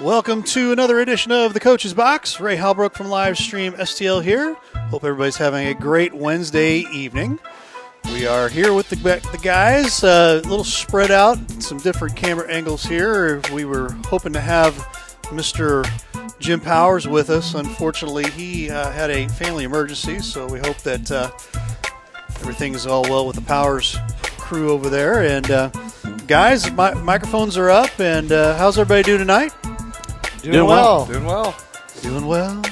Welcome to another edition of the Coach's Box. Ray Halbrook from Livestream STL here. Hope everybody's having a great Wednesday evening. We are here with the guys, a little spread out, some different camera angles here. We were hoping to have Mr. Jim Powers with us. Unfortunately, he had a family emergency, so we hope that everything's all well with the Powers crew over there. And guys, microphones are up, and how's everybody doing tonight? Doing well. Doing well. Doing well.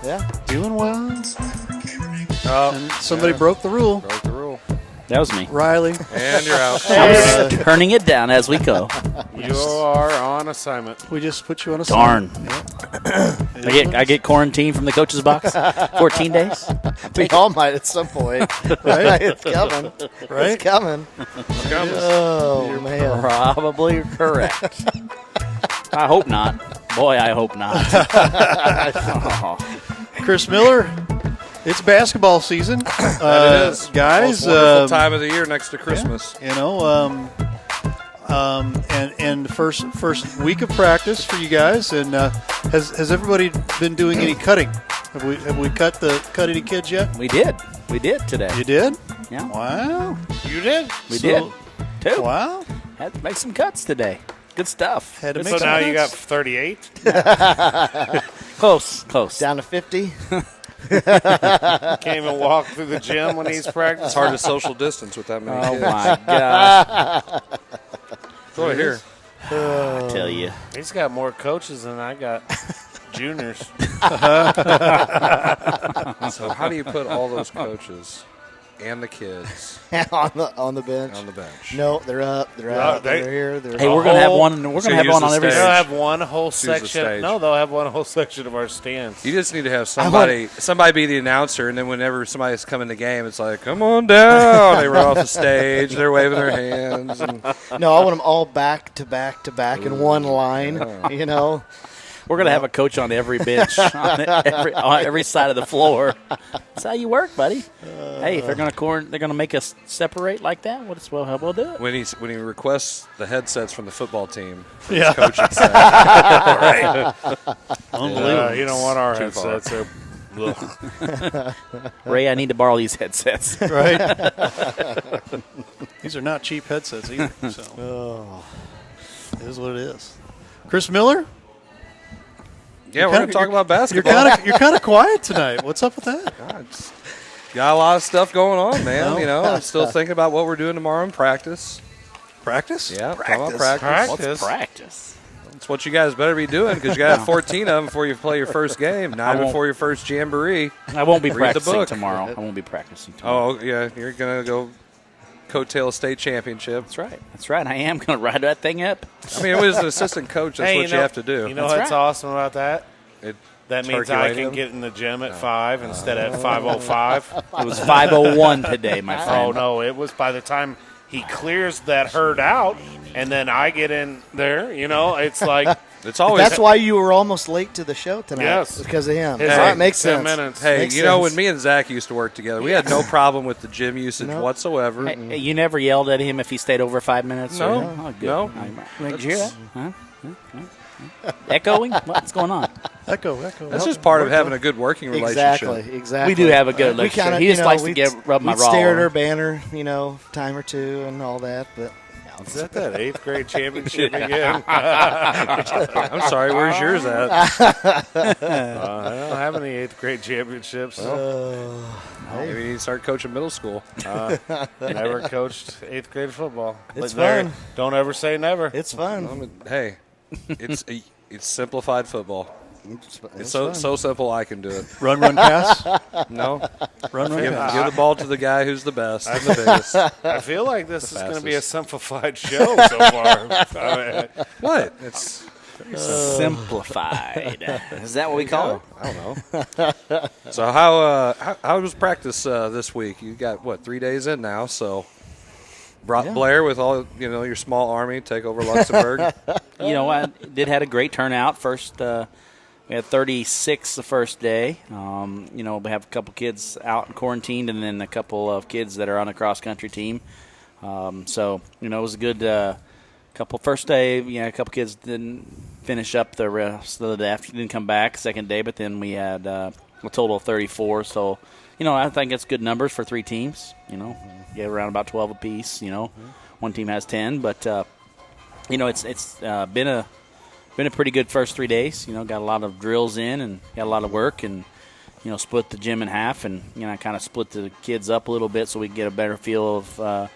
Yeah. Doing well. And somebody yeah. broke the rule. Broke the rule. That was me. Riley. And you're out. Turning it down as we go. You are on assignment. We just put you on a Darn. Yeah. I get quarantined from the coach's box. 14 days. We all might at some point. Right? It's coming. Right? It's coming. It's coming. Oh, man. Probably correct. I hope not. Boy, I hope not. Chris Miller, it's basketball season. That it is. Guys. Most wonderful time of the year next to Christmas. You know, and the first week of practice for you guys. And has everybody been doing any cutting? Have we cut any kids yet? We did. We did today. You did? Yeah. Wow. You did? We did. Too. Wow. Had to make some cuts today. Good stuff. Had to make So some now cuts. you got 38? Close. Down to 50. Can't even walk through the gym when he's practicing. It's hard to social distance with that many Oh, kids. my gosh. Go here. I tell you. He's got more coaches than I got juniors. So how do you put all those coaches and the kids on the bench. on the bench? No, they're up. They're No, out. they- They're here. They're Hey, we're going to have one. We're So going to have use one the on every stage. They'll stage. have one whole the section. stage. No, they'll have one whole section of our stands. You just need to have somebody be the announcer, and then whenever somebody's coming the game, it's like, come on down. They run off the stage. They're waving their hands. And No, I want them all back to back to back in one line. You know, We're going to have a coach on every bench, on every side of the floor. That's how you work, buddy. Hey, if they're going to make us separate like that, we'll do it. when he requests the headsets from the football team, for Yeah. his coaching staff, Unbelievable. You don't want our Too far. headsets. Ray, I need to borrow these headsets. Right? These are not cheap headsets either. So it is what it is. Chris Miller, yeah, we're going to talk about you're basketball. kind of quiet tonight. What's up with that? It's got a lot of stuff going on, man. No. You know, I'm still thinking about what we're doing tomorrow in practice. Practice? Yeah, talking about practice. Practice. Practice. That's what you guys better be doing because you got to have 14 of them before you play your first game, 9 won't. before your first jamboree. I won't be Read the practicing book. tomorrow. I won't be practicing tomorrow. Oh, yeah, you're going to go coattail a state championship. That's right. That's right. I am going to ride that thing up. I mean, as an assistant coach, that's Hey, what you have to do. You know That's what's right. awesome about that? It- That means turkey I radio? can get in the gym at 5 instead of at 5:05. It was 5:01 today, my friend. Oh, no, it was by the time he clears that herd out, and then I get in there, you know, it's like It's always that's why you were almost late to the show tonight. Yes. Because of him. his So it makes 10 sense. minutes. Hey, Makes you know, sense. when me and Zach used to work together, we had no problem with the gym usage No. whatsoever. Hey, you never yelled at him if he stayed over 5 minutes? No. Oh, good. No. Did you hear that? Huh? Echoing? What's going on? Echo. That's just part of having a good working relationship. Exactly. We do have a good We relationship. kinda, He just likes to we'd- rub my we'd raw. stare at our banner, time or two and all that. But Is that 8th grade championship again? I'm sorry, where's yours at? I don't have any 8th grade championships. Maybe you need to start coaching middle school. Never coached 8th grade football. It's But there- fun. Don't ever say never. it's fun. Hey, it's simplified football. It's so fun. so simple I can do it. Run, pass. No, Run, give pass. the ball to the guy who's the best and the biggest. I feel like this is going to be a fastest. simplified show so far. I mean, What? It's Simplified. Is that what we call it? I don't know. So how was practice this week? You got 3 days in now, so brought Blair with all your small army take over Luxembourg. I did had a great turnout. First, we had 36 the first day. We have a couple kids out and quarantined, and then a couple of kids that are on a cross country team. It was a First day, a couple kids didn't finish up the rest of the day. Didn't come back second day, but then we had a total of 34. So, I think it's good numbers for 3 teams. You have around about 12 apiece. One team has 10, but it's been a pretty good first 3 days. Got a lot of drills in and got a lot of work, and split the gym in half, and kind of split the kids up a little bit so we can get a better feel of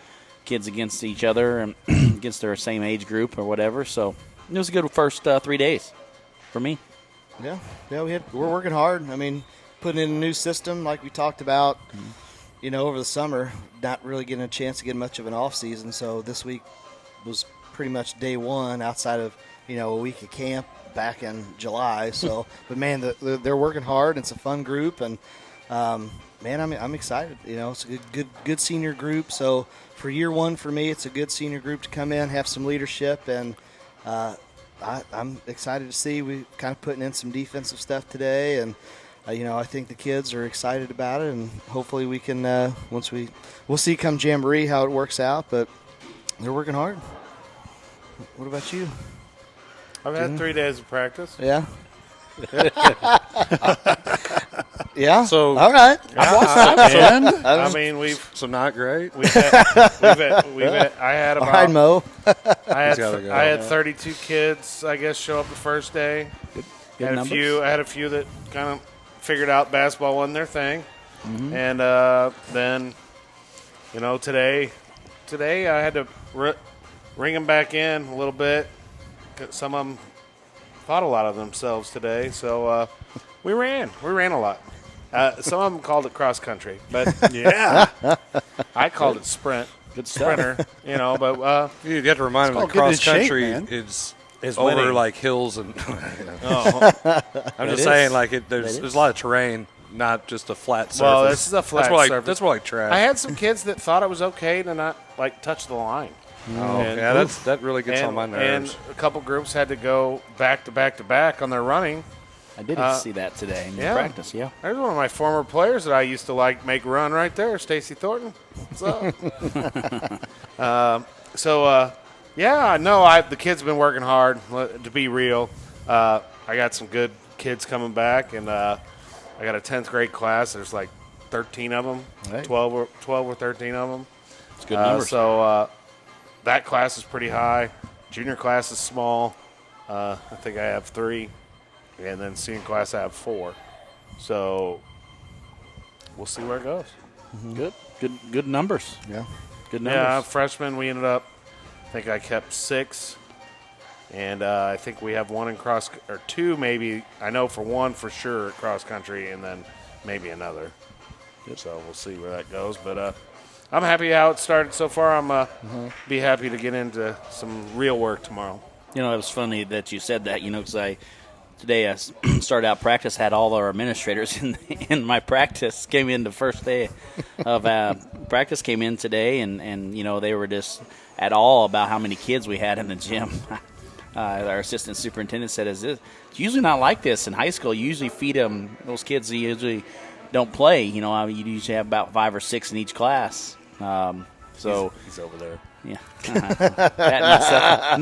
kids against each other and against their same age group or whatever. So it was a good first 3 days for me. Yeah, we're working hard. I mean, putting in a new system like we talked about. Over the summer, not really getting a chance to get much of an off season. So this week was pretty much day one outside of a week of camp back in July. So, but man, they're working hard. It's a fun group, and man, I'm excited. It's a good senior group. So for year one for me, it's a good senior group to come in, have some leadership, and I'm excited to see we kind of putting in some defensive stuff today, and I think the kids are excited about it, and hopefully we can we'll see come Jamboree how it works out, but they're working hard. What about you? I've had 3 days of practice. Yeah. Yeah. So all right. I mean, so not great. I had All right, about Mo. I go. had 32 kids, I guess, show up the first day. Good I had a few that kind of figured out basketball wasn't their thing, and then today I had to ring them back in a little bit. Some of them thought a lot of themselves today, so we ran a lot. Some of them called it cross country, but Yeah. I called it sprint. Good stuff. Sprinter, but You have to remind them all that getting in cross shape, country man. is Is over winning. like hills and. Oh. I'm just is. saying, like That there's is. a lot of terrain, not just a flat surface. Well, this is a flat that's more like, surface. That's more like trash. I had some kids that thought it was okay to not touch the line. oh, and- yeah, that really gets on my And nerves. a couple groups had to go back to back to back on their running. I did see that today in yeah. practice. Yeah. There's one of my former players that I used to make run right there, Stacy Thornton. What's up? The kids have been working hard. To be real, I got some good kids coming back, and I got a 10th grade class. There's like 13 of them, Hey. 12 or 13 of them. It's good numbers. So that class is pretty high. Junior class is small. I think I have 3. And then senior class I have 4. So we'll see where it goes. Good numbers. Yeah. Good numbers. Yeah, freshmen, we ended up, I think I kept 6. And I think we have 1 in or 2 maybe. I know for 1 for sure at cross country, and then maybe another. So we'll see where that goes. But I'm happy how it started so far. I'm be happy to get into some real work tomorrow. It was funny that you said that, because today I started out practice, had all our administrators in my practice, came in the first day of practice, came in today, and they were just at all about how many kids we had in the gym. Our assistant superintendent said, it's usually not like this. In high school, you usually feed them, those kids that usually don't play. You usually have about 5 or 6 in each class. So He's over there. yeah. That and stuff.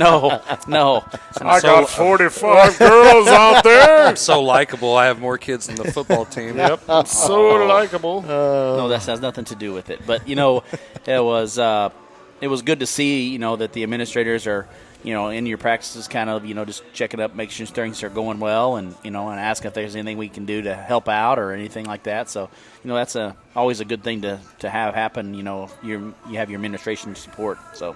No. I got 45 girls out there. I'm so likable. I have more kids than the football team. Yep, so likable. No, that has nothing to do with it. But it was good to see that the administrators are in your practices, kind of just checking up, making sure things are going well, and and asking if there's anything we can do to help out or anything like that. So that's always a good thing to have happen. You have your administration support. So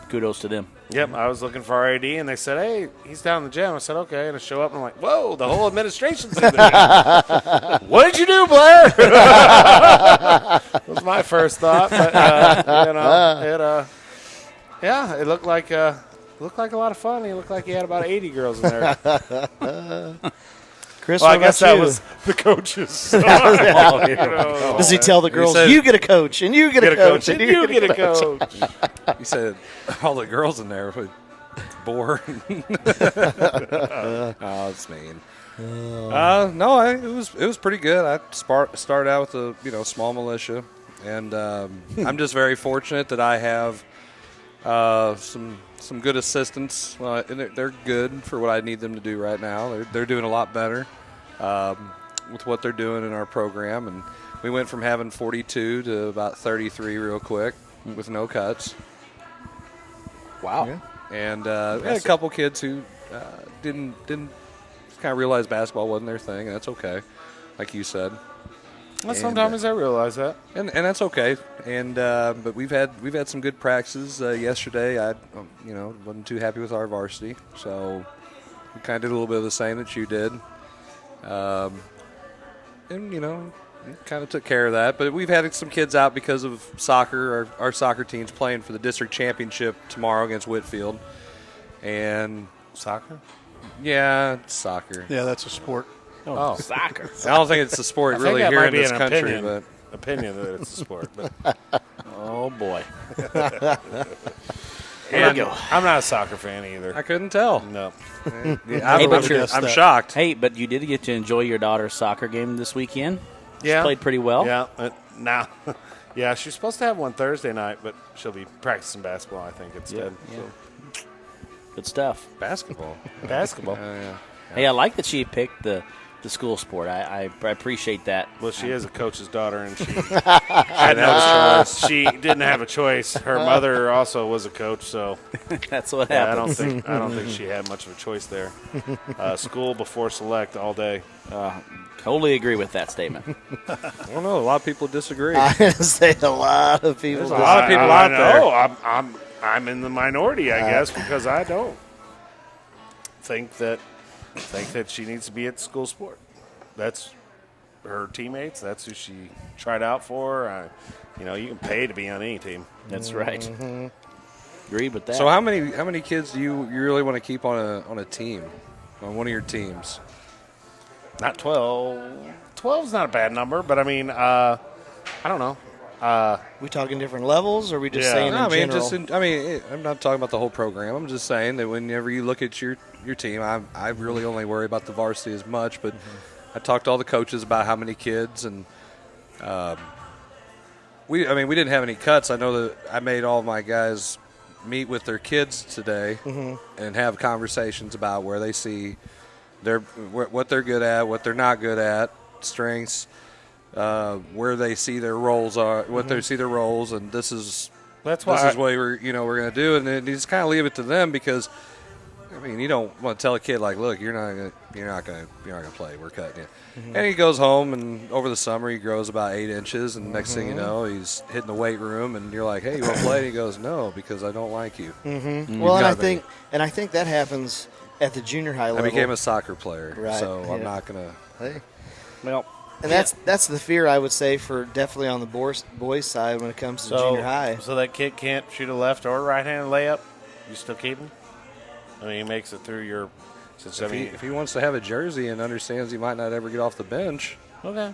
kudos to them. Yep, I was looking for our AD, and they said, "Hey, he's down in the gym." I said, "Okay," and I show up, and I'm like, "Whoa, the whole administration's in there." What did you do, Blair? That was my first thought, but it looked like a lot of fun. He looked like he had about 80 girls in there. Chris, Well, I what guess about that you? was the coaches. Does he tell the girls, said- you get a coach, and you get a coach, and You get a coach. You said all the girls in there would bore. Oh, it's mean. No, it was pretty good. I started out with a small militia, and I'm just very fortunate that I have Some good assistants. And they're good for what I need them to do right now. They're doing a lot better with what they're doing in our program. And we went from having 42 to about 33 real quick with no cuts. Wow. Yeah. And we had a couple kids who didn't kind of realize basketball wasn't their thing, and that's okay, like you said. Well, sometimes I realize that. And that's okay. And but we've had some good practices. Yesterday, I wasn't too happy with our varsity, so we kind of did a little bit of the same that you did. And kind of took care of that. But we've had some kids out because of soccer. Our soccer team's playing for the district championship tomorrow against Whitfield. And Soccer? yeah, it's soccer. Yeah, that's a sport. Oh. Soccer. I don't think it's a sport I think really that here might in be this an country, but opinion that it's a sport. But Oh, boy. and go. I'm not a soccer fan either. I couldn't tell. No. Hey, but I'm shocked. Hey, but you did get to enjoy your daughter's soccer game this weekend. Yeah. She played pretty well. Yeah. Now, yeah, she's supposed to have one Thursday night, but she'll be practicing basketball, I think, instead. Yeah. Good stuff. Basketball. Basketball. Yeah. Hey, I like that she picked the school sport. I appreciate that. Well, she is a coach's daughter, and she had no choice. She didn't have a choice. Her mother also was a coach, so That's what yeah, happens. I don't think she had much of a choice there. School before select all day. Totally agree with that statement. I don't know. A lot of people disagree. I'm going to say a lot of people. There's a lot of people out there. No, I'm in the minority, I guess, because I don't think that she needs to be at the school sport. That's her teammates. That's who she tried out for. You can pay to be on any team. That's right. Agreed with that. So how many kids do you really want to keep on a team, on one of your teams? Not 12. 12 is not a bad number, but I mean, I don't know. We talking different levels, or are we just Yeah. saying No, in general? I'm not talking about the whole program. I'm just saying that whenever you look at your team, I really only worry about the varsity as much. But I talked to all the coaches about how many kids, and we didn't have any cuts. I know that I made all my guys meet with their kids today and have conversations about where they see what they're good at, what they're not good at, strengths, where they see their roles are, what they see their roles, and this is That's what why we're going to do, and then you just kind of leave it to them because, you don't want to tell a kid like, look, you're not going to play. We're cutting you. And he goes home, and over the summer he grows about 8 inches, and next thing you know, he's hitting the weight room, and you're like, hey, you want to play? And he goes, no, because I don't like you. Well, and I think that happens at the junior high I level. became a soccer player, Right, so I'm yeah. not going to. Hey. well, And that's the fear, I would say, for definitely on the boys' side when it comes to junior high. So that kid can't shoot a left or right-handed layup? You still keep him? I mean, he makes it through your. Since If he wants to have a jersey and understands he might not ever get off the bench. okay.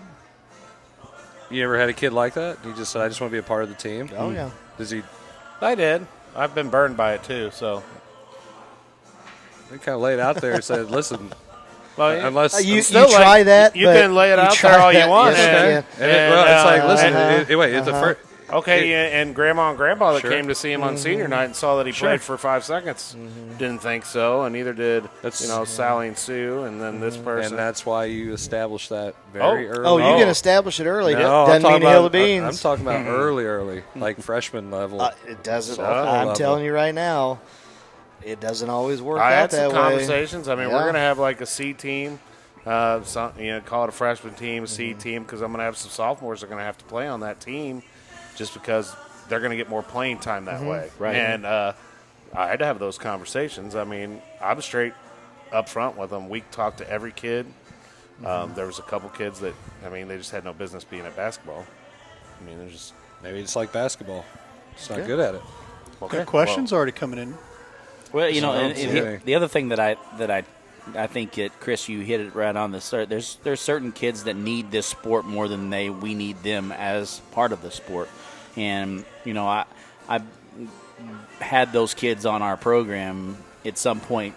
You ever had a kid like that? He just said, I just want to be a part of the team. Oh, yeah. Does he I did. I've been burned by it too. So. kind of lay it out there and said, listen, Well, unless You still try that. you but can lay it you out try there all you that, want, yes, and- you can. it's like, listen, uh-huh. the first. Okay, and Grandma and Grandpa that Sure. came to see him on senior night and saw that he Sure. played for 5 seconds didn't think so, and neither did That's- Sally and Sue, and then this person. And that's why you established that very early. Oh, you Oh. can establish it early. No, Doesn't mean a hill of beans. I'm talking about early, like freshman level. It doesn't. Sophomore I'm level. telling you right now, it doesn't always work I out had some that way. conversations. I mean, we're Yeah. going to have like a C team, call it a freshman team, a C team, because I'm going to have some sophomores that are going to have to play on that team just because they're going to get more playing time that way. Right. And I had to have those conversations. I mean, I'm straight up front with them. We talked to every kid. There was a couple kids that, they just had no business being at basketball. I mean, they're just Maybe it's like basketball. It's not good at it. okay. Got questions already coming in. well, and Okay. the other thing that I think that Chris, you hit it right on the start. There's certain kids that need this sport more than we need them as part of the sport, and I had those kids on our program at some point,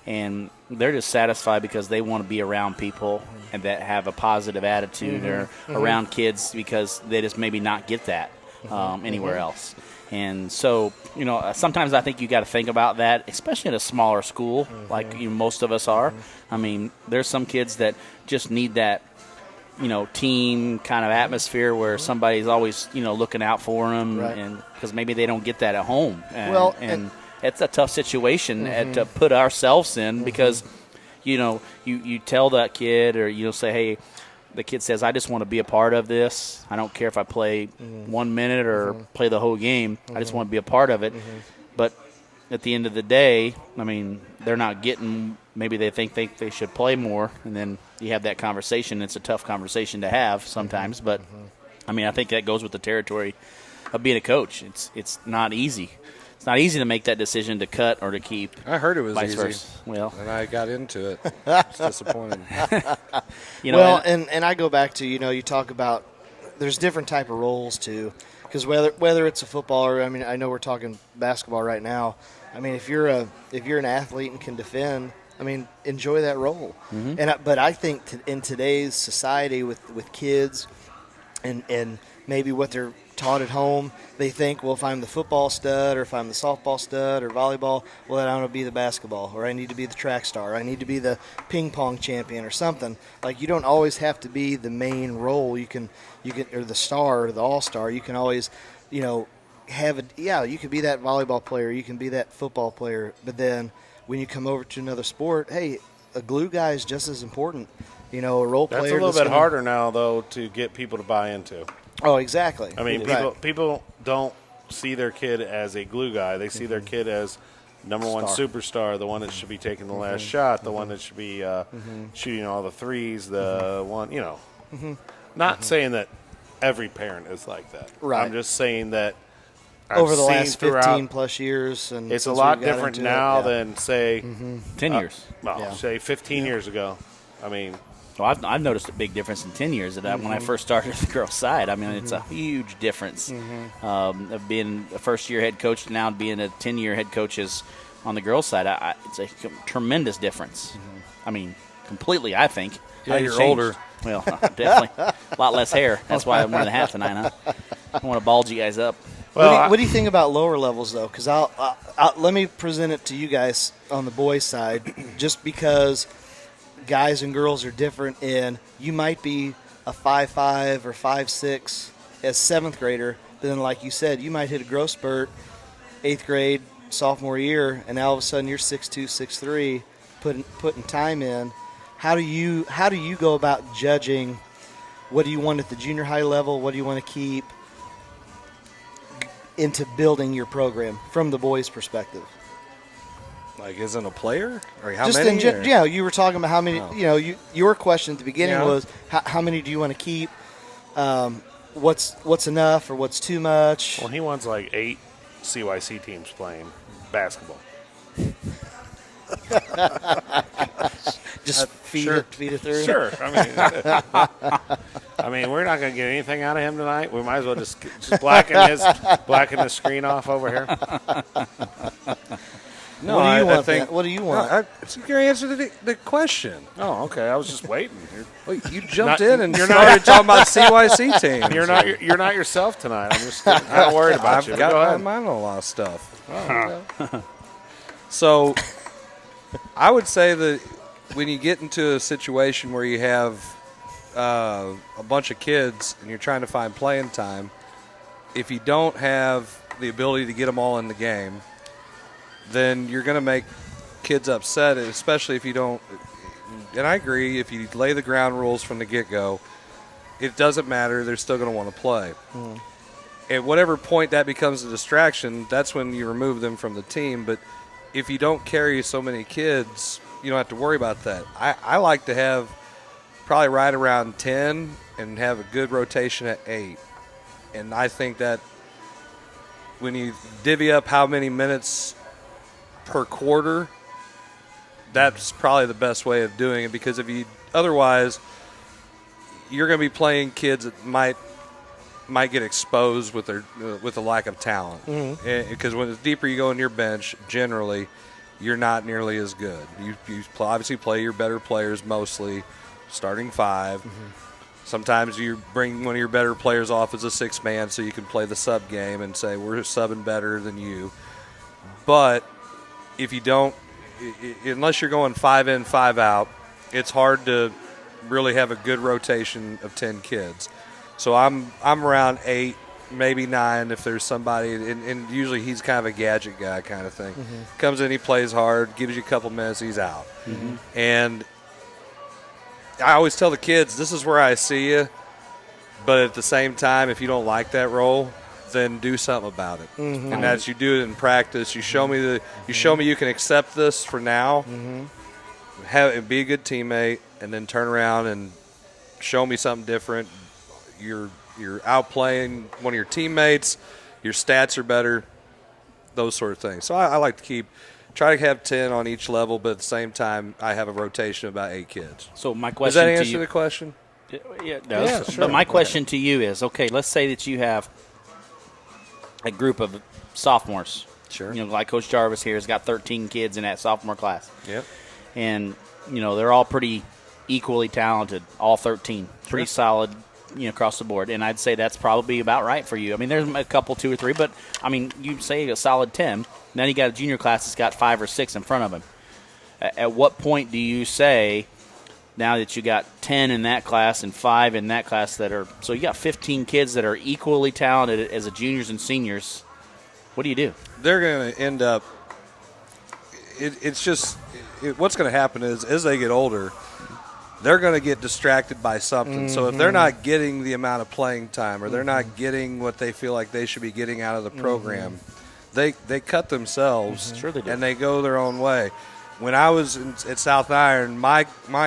and they're just satisfied because they want to be around people and that have a positive attitude or around kids because they just maybe not get that anywhere else. And so, sometimes I think you got to think about that, especially at a smaller school like most of us are. I mean, there's some kids that just need that, team kind of atmosphere where somebody's always, looking out for them, Right. and because maybe they don't get that at home. And, and it's a tough situation to put ourselves in because, you tell that kid or say, hey, the kid says, I just want to be a part of this. I don't care if I play 1 minute or play the whole game. I just want to be a part of it. But at the end of the day, I mean, they're not getting – maybe they think they should play more, and then you have that conversation. It's a tough conversation to have sometimes. But, I mean, I think that goes with the territory of being a coach. It's not easy. It's not easy to make that decision to cut or to keep. I heard it was vice easy. versa. Well, And I got into it. It's disappointing. And I go back to, you talk about there's different type of roles too, because whether it's a footballer, I mean, I know we're talking basketball right now. I mean, if you're an athlete and can defend, I mean, enjoy that role. But I think in today's society with kids and maybe what they're taught at home, they think, well, if I'm the football stud or if I'm the softball stud or volleyball, well, then I want to be the basketball, or I need to be the track star, or I need to be the ping pong champion or something. Like, you don't always have to be the main role. You can or the star or the all-star. You can always, you could be that volleyball player, you can be that football player, but then when you come over to another sport, hey, a glue guy is just as important. A role player. That's a little bit harder now, though, to get people to buy into. Oh, exactly. I mean, Right. people don't see their kid as a glue guy. They see their kid as number one superstar, the one that should be taking the last shot, the one that should be shooting all the threes, the one, Not saying that every parent is like that. Right. I'm just saying that I've Over the seen last throughout- 15 plus years, and it's a since lot we got different into it, now yeah. than, say, 10 years. well, Yeah. say 15 years ago. I mean, Well, I've noticed a big difference in 10 years of that when I first started the girls' side. I mean, it's a huge difference of being a first-year head coach to now being a 10-year head coach on the girls' side. It's a tremendous difference. I mean, completely, I think. Yeah, How you're it's changed. older. Well, definitely. A lot less hair. That's why I'm wearing the hat tonight, huh? I want to bulge you guys up. well, What do you think about lower levels, though? Because let me present it to you guys on the boys' side, just because guys and girls are different. In you might be a 5'5" or 5'6" as 7th grader, but then, like you said, you might hit a growth spurt 8th grade, sophomore year, and now all of a sudden you're 6'2", 6'3", putting time in. How do you go about judging? What do you want at the junior high level? What do you want to keep into building your program from the boys' perspective? Like, isn't a player? Or how Just many? or- you were talking about how many. Oh. Your question at the beginning Yeah. was how many do you want to keep? What's enough or what's too much? well, he wants like 8 CYC teams playing basketball. Just feed sure. it through. Sure. I mean, we're not going to get anything out of him tonight. We might as well just blacken the screen off over here. No, What do you I want, think. Ben? What do you want? It's your answer to the question. Oh, okay. I was just waiting. Well, you jumped Not- in and you're started talking about CYC teams. You're not yourself tonight. I'm just not worried about I've you. got Go my ahead. mind on a lot of stuff. So, I would say that when you get into a situation where you have a bunch of kids and you're trying to find playing time, if you don't have the ability to get them all in the game, then you're going to make kids upset, especially if you don't. And I agree, if you lay the ground rules from the get-go, it doesn't matter. They're still going to want to play. At whatever point that becomes a distraction, that's when you remove them from the team. But if you don't carry so many kids, you don't have to worry about that. I like to have probably right around 10 and have a good rotation at 8. And I think that when you divvy up how many minutes per quarter, that's probably the best way of doing it, because if you otherwise you're going to be playing kids that might get exposed with their with a lack of talent, because when the deeper you go in your bench, generally you're not nearly as good. You obviously play your better players mostly, starting 5, Sometimes you bring one of your better players off as a sixth man so you can play the sub game and say, we're subbing better than you. But if you don't, unless you're going 5 in, 5 out, it's hard to really have a good rotation of 10 kids. So I'm around 8, maybe 9 if there's somebody, and usually he's kind of a gadget guy kind of thing. Comes in, he plays hard, gives you a couple minutes, he's out. And I always tell the kids, this is where I see you, but at the same time, if you don't like that role, then do something about it. And that's, you do it in practice. You show me you can accept this for now, be a good teammate, and then turn around and show me something different. You're outplaying one of your teammates, your stats are better, those sort of things. So I like to try to have 10 on each level, but at the same time, I have a rotation of about 8 kids. So my question Does that to answer you, the question? Yeah, it does. Yeah, sure. But my question to you is, okay, let's say that you have a group of sophomores. Sure. You know, like Coach Jarvis here has got 13 kids in that sophomore class. Yep. And, you know, they're all pretty equally talented, all 13. Pretty solid, you know, across the board. And I'd say that's probably about right for you. I mean, there's a couple, 2 or 3, but, I mean, you say a solid 10. Then you got a junior class that's got 5 or 6 in front of him. At what point do you say, now that you got 10 in that class and 5 in that class that are – so you got 15 kids that are equally talented as the juniors and seniors. What do you do? They're going to end up what's going to happen is as they get older, they're going to get distracted by something. So if they're not getting the amount of playing time or they're not getting what they feel like they should be getting out of the program, they cut themselves Sure they do. and they go their own way. When I was at South Iron, my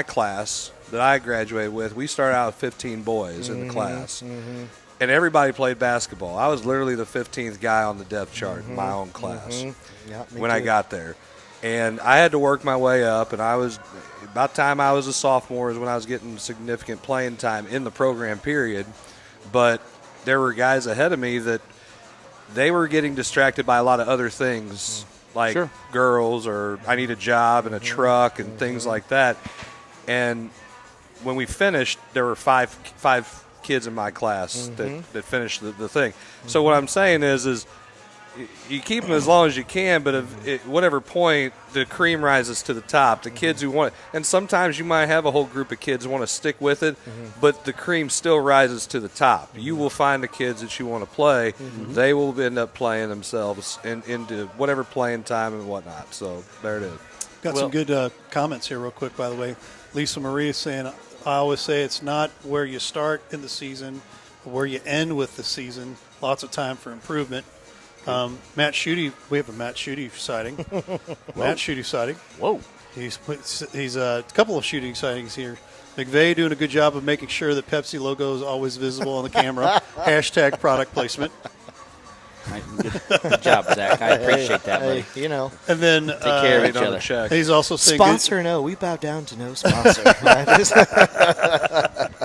class that I graduated with, we started out with 15 boys in the class. And everybody played basketball. I was literally the 15th guy on the depth chart in my own class when I got there. And I had to work my way up, and about the time I was a sophomore is when I was getting significant playing time in the program period. But there were guys ahead of me that they were getting distracted by a lot of other things, like girls or I need a job and a truck and things like that. And when we finished, there were five kids in my class that finished the thing. So what I'm saying is you keep them as long as you can, but at whatever point the cream rises to the top, the kids who want it, and sometimes you might have a whole group of kids who want to stick with it, but the cream still rises to the top. You will find the kids that you want to play. They will end up playing themselves into whatever playing time and whatnot. So there it is. Got some good comments here real quick, by the way. Lisa Marie is saying, I always say it's not where you start in the season, but where you end with the season. Lots of time for improvement. Matt Schutte, we have a Matt Schutte sighting. Matt Schutte sighting. Whoa. He's a couple of shooting sightings here. McVeigh doing a good job of making sure that Pepsi logo is always visible on the camera. Hashtag product placement. Good job, Zach. I appreciate that, buddy. Hey, you know. And then Take care of each on the other. check. he's also saying Sponsor, no. We bow down to no sponsor.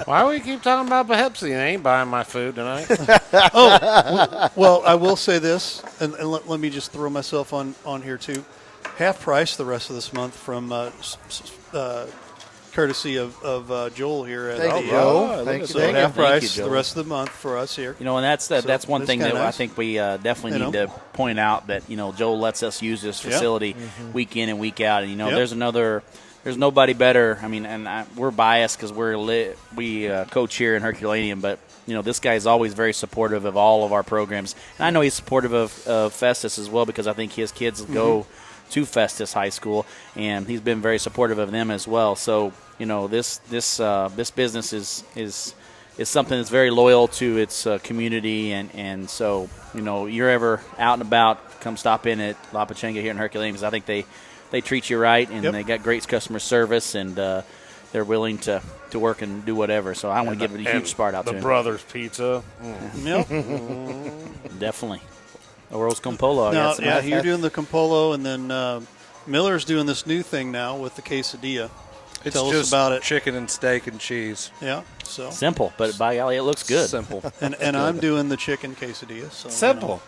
Why do we keep talking about Pepsi? They ain't buying my food tonight. Well, I will say this, and let me just throw myself on here too. Half price the rest of this month from courtesy of Joel here at Thank you, the Joel. Thank you, So thank you. half price Joel. the rest of the month for us here. You know, and that's one that's thing that kinda I nice. think we definitely You need know. to point out, that, you know, Joel lets us use this facility week in and week out. And, you know, there's nobody better. I mean, and we're biased because we coach here in Herculaneum, but, you know, this guy is always very supportive of all of our programs. And I know he's supportive of Festus as well, because I think his kids go to Festus High School, and he's been very supportive of them as well. So, you know, this business is something that's very loyal to its community, and so, you know, you're ever out and about, come stop in at La Pachanga here in Herculaneum, because I think they treat you right, and they got great customer service, and they're willing to work and do whatever. So I want to give it a huge spot out to The him. Brothers Pizza. Yep. Definitely. Oro's Compolo. I Now, got some yeah, you're doing the Campolo, and then Miller's doing this new thing now with the quesadilla. It's Tell us just about it. chicken and steak and cheese. Yeah, so simple, but by golly, it looks good. Simple. and I'm doing the chicken quesadilla. So Simple.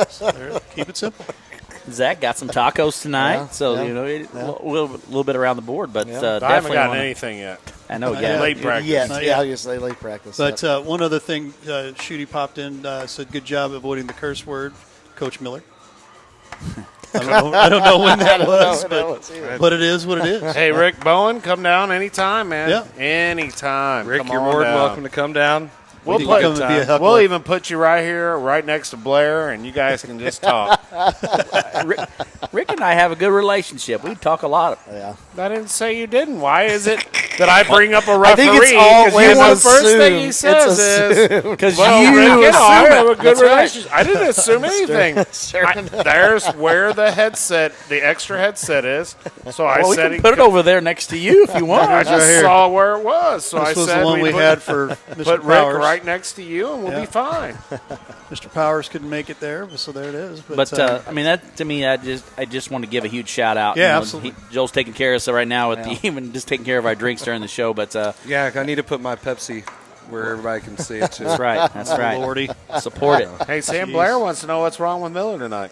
So there, keep it simple. Zach got some tacos tonight, Yeah, so yeah, you know, a little bit around the board, but I definitely haven't gotten wanna- anything yet. I know. Yeah. Yeah. Late practice. Yes, Not yeah, yet. I was gonna say late practice. But Yep. one other thing, Shooty popped in, said, "Good job avoiding the curse word, Coach Miller." I don't know when that was, but it is what it is. Hey, Rick Bowen, come down anytime, man. Yeah. Anytime. Rick, Come you're on more than down. welcome to come down. We'll, You put, can come and be a heckler. we'll even put you right here, right next to Blair, and you guys can just talk. Rick and I have a good relationship. We talk a lot. Yeah. I didn't say you didn't. Why is it that I bring up a I referee? think it's all- 'Cause we the want first to thing he assume. says It's is, Because well, you Rick and I assume have a it. good That's right. relationship. I didn't assume anything. There's where the headset, the extra headset is. So I Well, we said can put it over there next to you if you want. I just here. saw where it was. So I This was said the one we put, had for Mr. put Rick Powers. right next to you, and we'll Yeah. be fine. Mr. Powers couldn't make it there, so there it is. But I mean, that to me, I just want to give a huge shout out. Yeah, absolutely. Joel's taking care of us right now with even just taking care of our drinks during the show. But Yeah, I need to put my Pepsi where everybody can see it too. that's right. That's right. Lordy. Support it. Hey, Sam Jeez. Blair wants to know what's wrong with Miller tonight.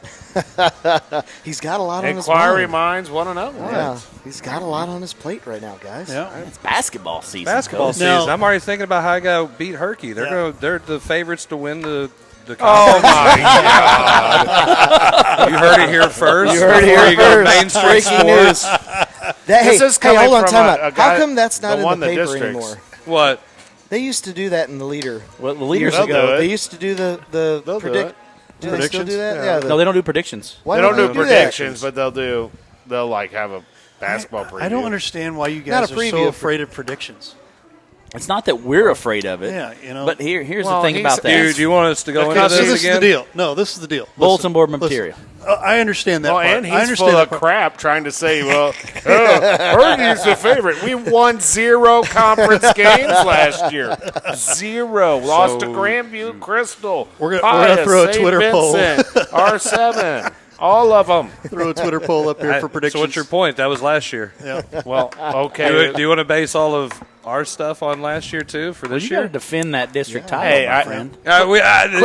He's got a lot on his Inquiry mind. minds want to know. Yeah, he's got a lot on his plate right now, guys. Yeah. It's basketball season. Basketball Coach. season. No. I'm already thinking about how I got to beat Herky. Yeah. They're the favorites to win the Oh conference. my God! You heard it here first. You heard it before here you go to first. Main Street Breaking Sports. That, This hey, is coming hold on, from time a out. guy How come that's not that in won the the paper districts. anymore? What? They used to do that in the leader Well, the leaders. years They'll ago. do it. They used to do the They'll do predict. it. Do they still Predictions? do that? Yeah. No, they don't do predictions. Why They don't do that? predictions, but they'll like have a basketball preview. I don't understand why you Not guys a are preview so of- afraid of predictions. It's not that we're afraid of it. Yeah, you know. But here's Well, the thing he's- about that. Dude, you want us to go Because into this this is again? the deal. No, this is the deal. Bulletin board Listen. material. I understand that Well, part. and I he's understand full that of part. crap trying to say, well, Herky's the favorite. We won 0 conference games last year. 0. Lost to Grandview, Crystal. We're gonna throw a St. Twitter poll. Vincent, R7. All of them. Throw a Twitter poll up here for predictions. So what's your point? That was last year. Yeah. Well, okay. Do you want to base all of our stuff on last year too for Well, this you got to year? defend that district title, Hey, my I- friend. Quit No, you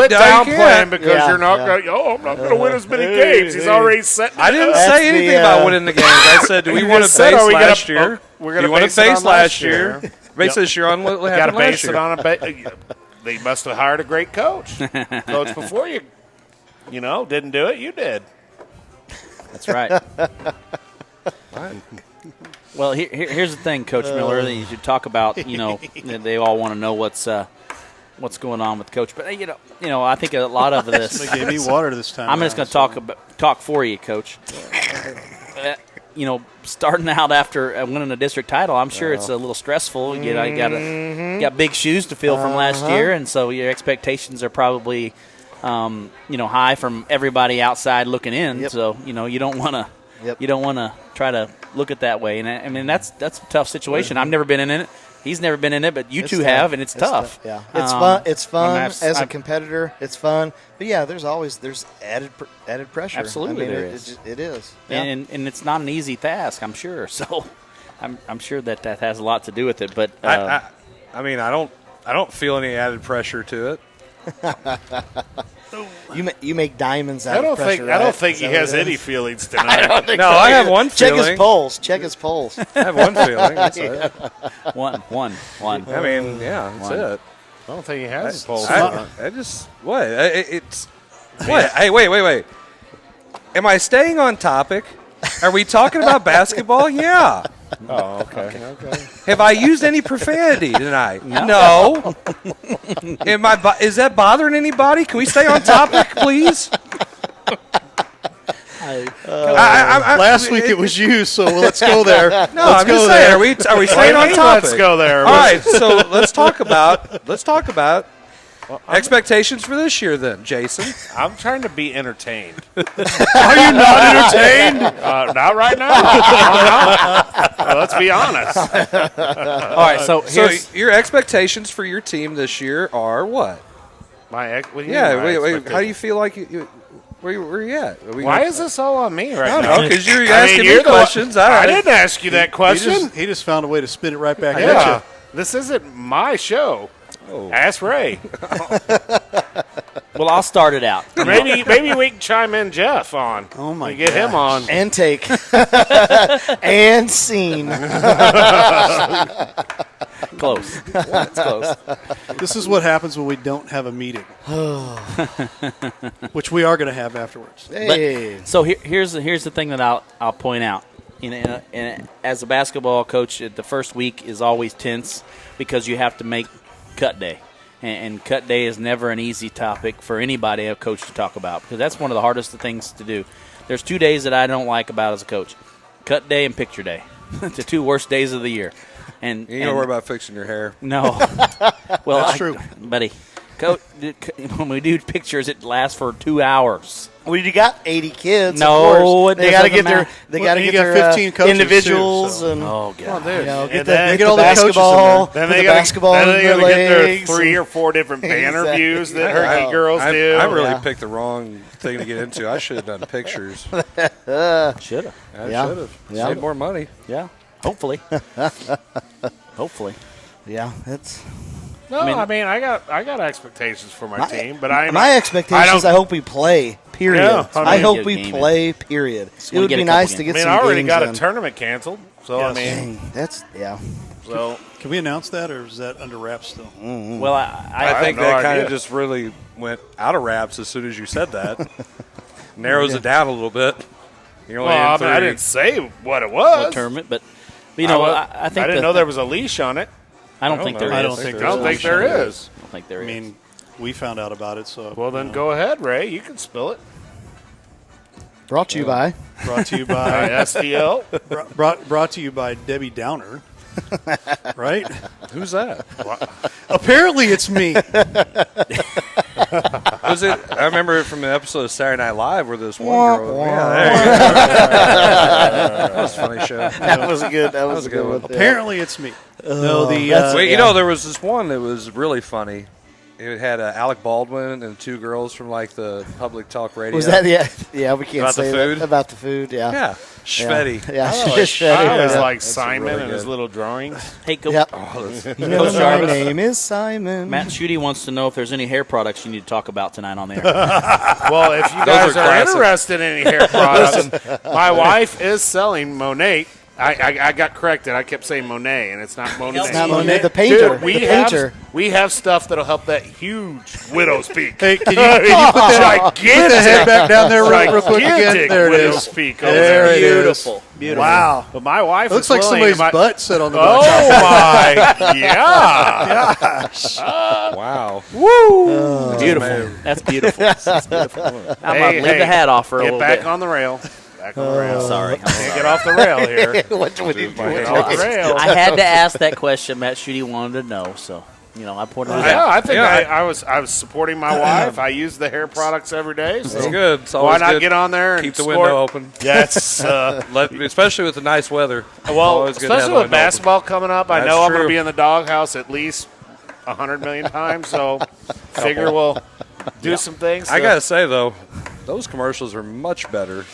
downplaying can't. because Yeah, you're not yeah. going to, I'm not going to win as many games. He's already set. I didn't That's say anything the, about winning the games. I said, do we You want to just said, base are we gonna- last year? oh, we're gonna do you want base to it base on last last year? year. Base this year on what Got to happened last base year. it on a they must have hired a great coach. Coach before you, didn't do it. You did. That's right. Well, here's the thing, Coach Miller. You should talk about, they all want to know what's going on with Coach. But I think a lot of this. They gave me water this time. I'm just going to talk for you, Coach. Starting out after winning a district title, I'm sure it's a little stressful. You got big shoes to fill from last year, and so your expectations are probably, high from everybody outside looking in. Yep. So you don't want to. Yep. You don't want to try to look at that way, and I mean that's a tough situation. I've never been in it. He's never been in it, but you It's two tough. have, and it's tough. Yeah, it's fun. It's fun I mean, as a competitor. It's fun, but yeah, there's added pressure. Absolutely, I mean, there it, is. It is. Yeah. and it's not an easy task, I'm sure. So, I'm sure that has a lot to do with it. But I mean, I don't feel any added pressure to it. You make diamonds out I don't of pressure. think. I don't right? think Is he that what has it any is? feelings tonight. No, I have one Check feeling. his polls. Check his polls. I have one feeling. That's it. one. I mean, yeah, that's One. it. I don't think he has. I just what? It's what? Hey, wait. Am I staying on topic? Are we talking about basketball? Yeah. Oh, okay. Have I used any profanity tonight? No. Is that bothering anybody? Can we stay on topic, please? Last week it was you, so let's go there. No, I'm just saying. Are we staying on topic? Let's go there. All right, so let's talk about expectations for this year, then, Jason. I'm trying to be entertained. Are you not entertained? Not right now. Well, let's be honest. All right, so So here's your expectations for your team this year are what? What do you Yeah, mean my wait. How do expectations? you feel like where you at? Are we Why is this all on me right I now? don't know, because you're I mean, asking you're me the one- questions. I didn't ask you that question. He just found a way to spin it right back at Yeah, you. this isn't my show. Ask Ray. Well, I'll start it out. Maybe we can chime in Jeff on. Oh, my We get him on. And take. And scene. Close. It's close. This is what happens when we don't have a meeting, which we are going to have afterwards. Hey. So here's the thing that I'll point out. And as a basketball coach, the first week is always tense because you have to make cut day. And cut day is never an easy topic for anybody, a coach, to talk about because that's one of the hardest things to do. There's 2 days that I don't like about as a coach: cut day and picture day. The 2 worst days of the year. And You don't worry about fixing your hair. no. Well, That's true. buddy. Coach, when we do pictures, it lasts for 2 hours. Well, you got 80 kids. No, of course. it They got to doesn't get their. matter. They Well, got to you get got their 15 coaches, too, individuals so- and Oh God. Dude. you know, And get then- the get all the coaches in basketball. there. Then put they the gotta, basketball then in they their gotta get their legs. 3 or 4 different banner Exactly. views that her I- girls do. I really Yeah. picked the wrong thing to get into. I should have done pictures. Should have. I Yeah. should have. Yeah. Saved more money. Yeah. Hopefully. Hopefully. Yeah, it's No, I mean I got expectations for my team, but my expectations. I hope we play. Period. Yeah, I I hope mean- we Get a game play. Period. It wanna would get be a couple nice to games. get I mean, some I already games got in. a tournament canceled, so Yes. I mean, Dang, that's so Can we announce that, or is that under wraps still? Well, I have think no that kind idea. of just really went out of wraps as soon as you said that. Narrows it down a little bit. You're only well, I, in mean, I 30. didn't say what it what was. tournament, but you know, I think I didn't the- know there was a leash on it. I don't think there is. I don't think I don't think there is. I don't think there I is. mean, we found out about it, so. Well, then go ahead, Ray. You can spill it. brought to you by. Brought to you by STL. brought to you by Debbie Downer, right? Who's that? Apparently, it's me. Was it? I remember it from the episode of Saturday Night Live where this one Wah, girl. wah. Yeah, there you go. That was a funny show. That was good. That was a good one. Apparently, it's me. No, the that's- Wait, Yeah. you know, there was this one that was really funny. It had Alec Baldwin and 2 girls from like the public talk radio. Was that yeah? We can't About the say food? that about the food. Yeah. Yeah, Schvetty. Yeah. I always Shreddy. like Simon really and his good. little drawings. hey, Coach, Yep. Oh, that's- You know, Coach my Jarvis. name is Simon. Matt Schutte wants to know if there's any hair products you need to talk about tonight on there. Well, if you Those guys are are classic. interested in any hair products, my wife is selling Monet. I got corrected. I kept saying Monet, and it's not Monet. It's not Monet, the painter. Dude, we the have painter. we have stuff that'll help that huge widow's peak. Hey, can you put the head back down there real quick again? Gigantic There it widow's is. peak. Over There there. it is. Beautiful. Beautiful. Wow. But my wife It looks is like willing, somebody's and my- butt set on the Oh back. my! Yeah. wow. Beautiful. That's beautiful. That's beautiful. I'm Hey, going to leave hey, the hat off for a Get little back bit. on the rail. Back on the rail. Sorry. Can't get off the rail here. What would you Get off the rail. I had to ask that question. Matt Schutte wanted to know, so I pointed it Yeah, out. I think Yeah, I was supporting my wife. I use the hair products every day. So It's good. It's why always not good. get on there and Keep the score? window open. Yes. Especially with the nice weather. It's Well, always good to have especially the with window open. basketball coming up, I That's know I'm going to true. be in the doghouse at least 100 million times. So figure we'll do some things. I gotta say though, those commercials are much better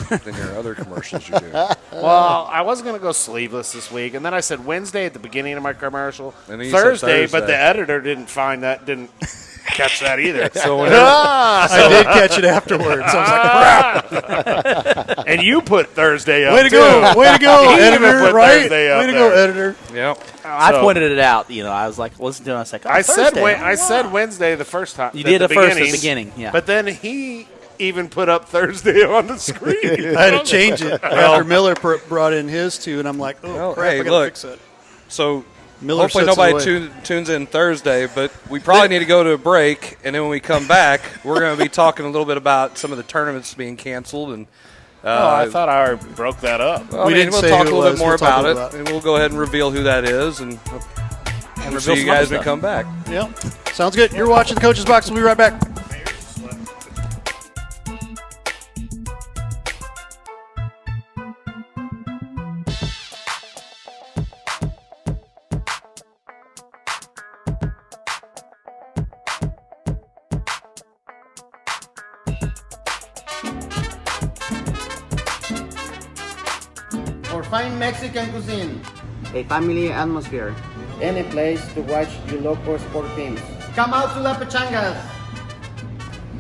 than your other commercials you do. Well, I was going to go sleeveless this week, and then I said Wednesday at the beginning of my commercial, And then you said Thursday, but Thursday. the editor didn't catch that either. So whenever, I did catch it afterwards. I was like, crap. And you put Thursday up Way to too. go. Way to go, He even editor. put Right? Thursday up Way to go, there. editor. yep. I So- pointed it out. I was like, listen to it. I was like, oh, I said Thursday. I said Wednesday the first time. You at did the it first at the beginning, beginning, yeah. But then he even put up Thursday on the screen. I had to change it after Miller brought in his two, and I'm like, oh, Well, crap, hey, I got to look. fix it. So Miller hopefully sets it nobody away. tunes in Thursday, but we probably need to go to a break, and then when we come back, we're going to be talking a little bit about some of the tournaments being canceled. And Oh, I thought I already broke that up. I We mean, didn't we'll say talk who a it little bit was. more We'll talk about it, about it. and we'll go ahead and reveal who that is, and we'll reveal see you some guys other when we stuff. come back. Yep. Sounds good. You're watching the Coach's Box. We'll be right back. For fine Mexican cuisine. A family atmosphere. Any place to watch your local sport teams. Come out to La Pechangas.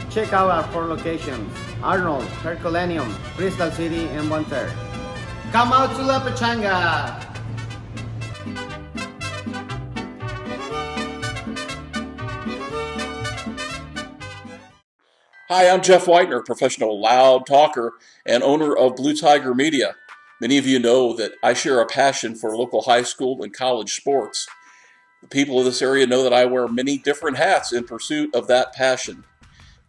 Check out our 4 locations: Arnold, Herculaneum, Crystal City, and Bonter. Come out to La Pachanga. Hi, I'm Jeff Whitener, professional loud talker and owner of Blue Tiger Media. Many of you know that I share a passion for local high school and college sports. The people of this area know that I wear many different hats in pursuit of that passion.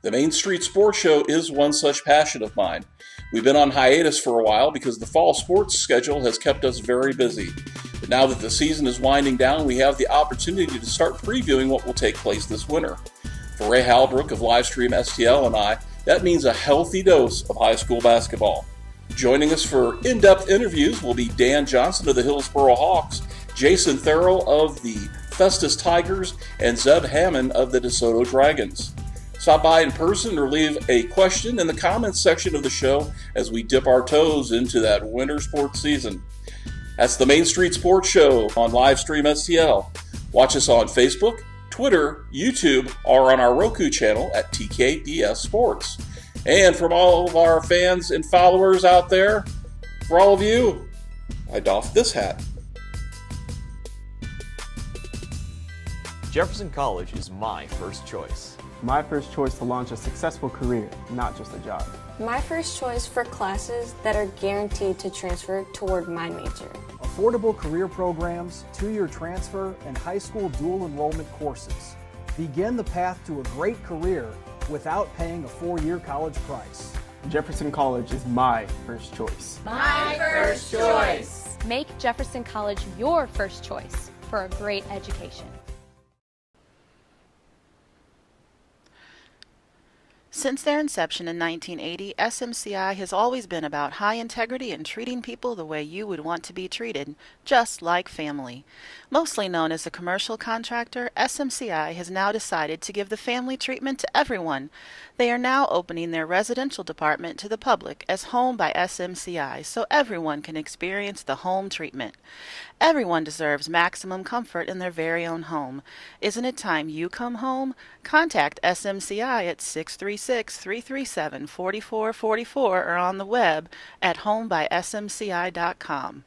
The Main Street Sports Show is one such passion of mine. We've been on hiatus for a while because the fall sports schedule has kept us very busy. But now that the season is winding down, we have the opportunity to start previewing what will take place this winter. For Ray Halbrook of Livestream STL and I, that means a healthy dose of high school basketball. Joining us for in-depth interviews will be Dan Johnson of the Hillsboro Hawks, Jason Farrell of the Festus Tigers, and Zeb Hammond of the DeSoto Dragons. Stop by in person or leave a question in the comments section of the show as we dip our toes into that winter sports season. That's the Main Street Sports Show on Livestream STL. Watch us on Facebook, Twitter, YouTube, or on our Roku channel at TKDS Sports. And from all of our fans and followers out there, for all of you, I doff this hat. Jefferson College is my first choice. My first choice to launch a successful career, not just a job. My first choice for classes that are guaranteed to transfer toward my major. Affordable career programs, 2-year transfer, and high school dual enrollment courses. Begin the path to a great career without paying a 4-year college price. Jefferson College is my first choice. My first choice. Make Jefferson College your first choice for a great education. Since their inception in 1980, SMCI has always been about high integrity and treating people the way you would want to be treated, just like family. Mostly known as a commercial contractor, SMCI has now decided to give the family treatment to everyone. They are now opening their residential department to the public as Home by SMCI so everyone can experience the home treatment. Everyone deserves maximum comfort in their very own home. Isn't it time you come home? Contact SMCI at 636-337-4444 or on the web at homebysmci.com.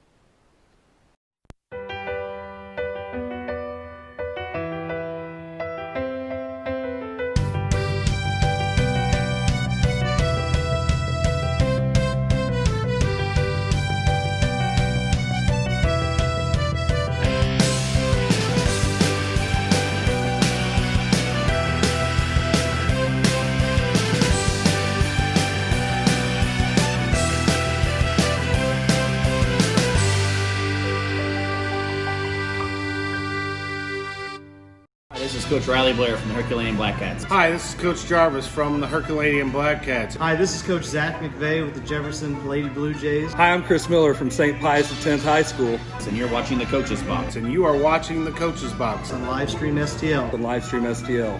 This is Coach Riley Blair from the Herculaneum Black Cats. Hi, this is Coach Jarvis from the Herculaneum Black Cats. Hi, this is Coach Zach McVeigh with the Jefferson Lady Blue Jays. Hi, I'm Chris Miller from St. Pius X High School. And you're watching the Coach's Box. And you are watching the Coach's Box on Livestream STL. On Livestream STL.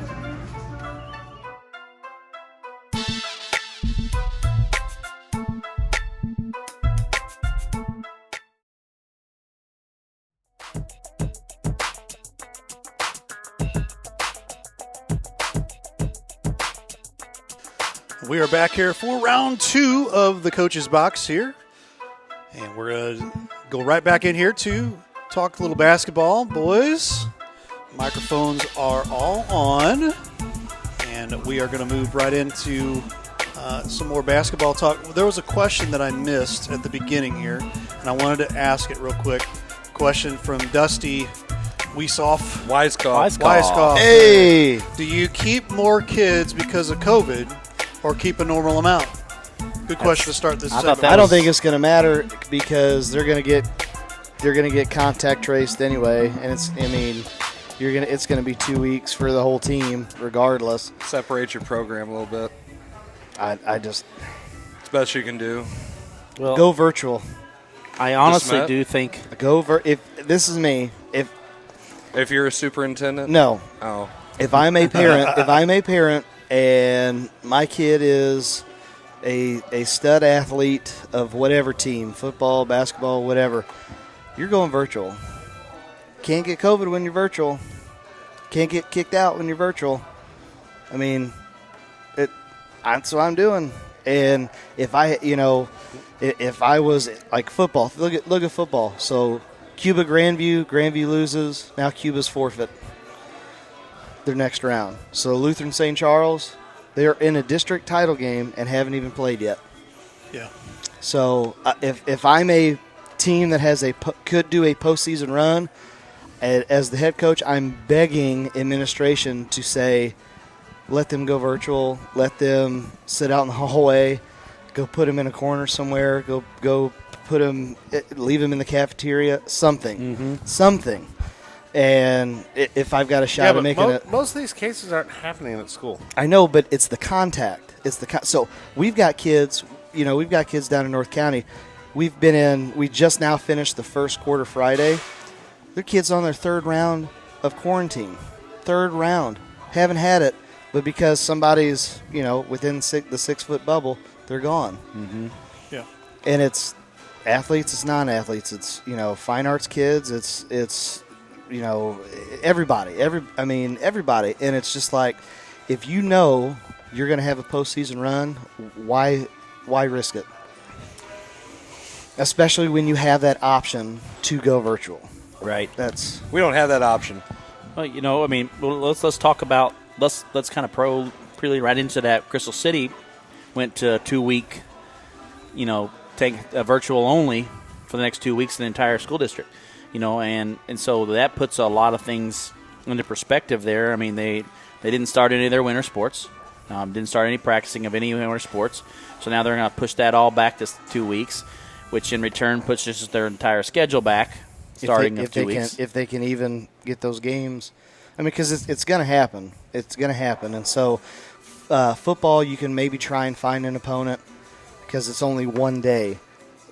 We are back here for round 2 of the Coach's Box here. And we're going to go right back in here to talk a little basketball. Boys, microphones are all on. And we are going to move right into some more basketball talk. There was a question that I missed at the beginning here, and I wanted to ask it real quick. Question from Dusty Weiskopf. Hey! Do you keep more kids because of COVID or keep a normal amount? Good question to start this segment. I don't think it's going to matter because they're going to get contact traced anyway, and it's going to be 2 weeks for the whole team regardless. Separate your program a little bit. It's best you can do. Well, go virtual. I honestly do think if this is me, if you're a superintendent? No. Oh. If I'm a parent and my kid is a stud athlete of whatever team, football, basketball, whatever, you're going virtual. Can't get COVID when you're virtual. Can't get kicked out when you're virtual. I mean, that's what I'm doing. And if I was like football, look at football. So Cuba Grandview loses. Now Cuba's forfeit their next round. So Lutheran St. Charles, they're in a district title game and haven't even played yet. Yeah. So if I'm a team that could do a postseason run, as the head coach, I'm begging administration to say, let them go virtual, let them sit out in the hallway, go put them in a corner somewhere, go put them, leave them in the cafeteria, something. And if I've got a shot of making it, most of these cases aren't happening at school. I know, but it's the contact. So we've got kids. We've got kids down in North County. We just now finished the first quarter Friday. Their kids on their third round of quarantine. Third round. Haven't had it, but because somebody's, within the 6-foot bubble, they're gone. Mm-hmm. Yeah. And it's athletes, it's non-athletes, it's, fine arts kids, it's everybody. Everybody. And it's just like, if you're going to have a postseason run, why risk it? Especially when you have that option to go virtual. Right. We don't have that option. Well, let's talk about let's kind of prelude right into that. Crystal City went to a 2-week, take a virtual only for the next 2 weeks in the entire school district. And so that puts a lot of things into perspective there. I mean, they didn't start any of their winter sports, didn't start any practicing of any winter sports. So now they're going to push that all back to 2 weeks, which in return pushes their entire schedule back. Starting of 2 weeks. If they can even get those games. Because it's going to happen. It's going to happen. And so football, you can maybe try and find an opponent because it's only one day.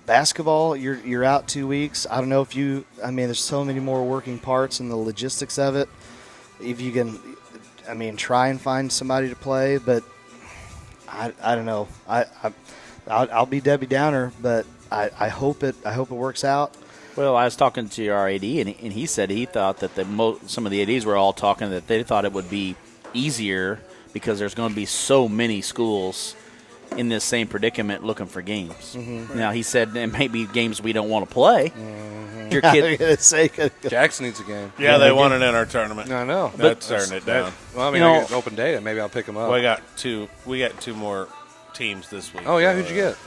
Basketball, you're out 2 weeks. I don't know if there's so many more working parts in the logistics of it. If you can, try and find somebody to play. But I don't know. I'll be Debbie Downer, but I hope it works out. Well, I was talking to our AD, and he said he thought that some of the ADs were all talking that they thought it would be easier because there's going to be so many schools in this same predicament looking for games. Mm-hmm. Now, he said there may be games we don't want to play. Mm-hmm. Your kid, Jackson needs a game. Yeah, they won it in our tournament. I know. That's turning it down. Well, I get open data. Maybe I'll pick them up. Well, we got two more teams this week. Oh, yeah? Who'd you get?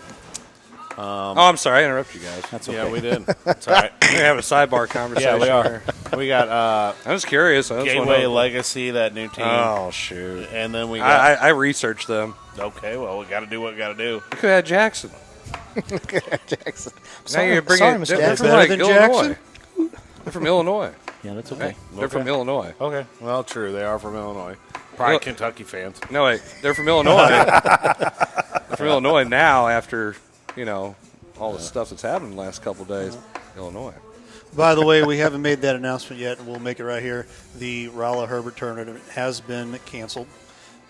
I'm sorry, I interrupted you guys. That's okay. Yeah, we did. That's all right. We're going to have a sidebar conversation. Yeah, we are. Here. We got I was curious. Gateway Legacy, that new team. Oh, shoot. And then we got... I researched them. Okay, well, we got to do what we got to do. You could have had Jackson. Jackson. Now you're bringing Sorry, they're from Illinois. Jackson? They're from Illinois. Yeah, that's okay. They're from Illinois. Okay, well, true. They are from Illinois. Probably Kentucky fans. No, wait. They're from Illinois. They're from Illinois now after, all the stuff that's happened in the last couple of days. Illinois. By the way, we haven't made that announcement yet, and we'll make it right here. The Rolla Herbert tournament has been canceled.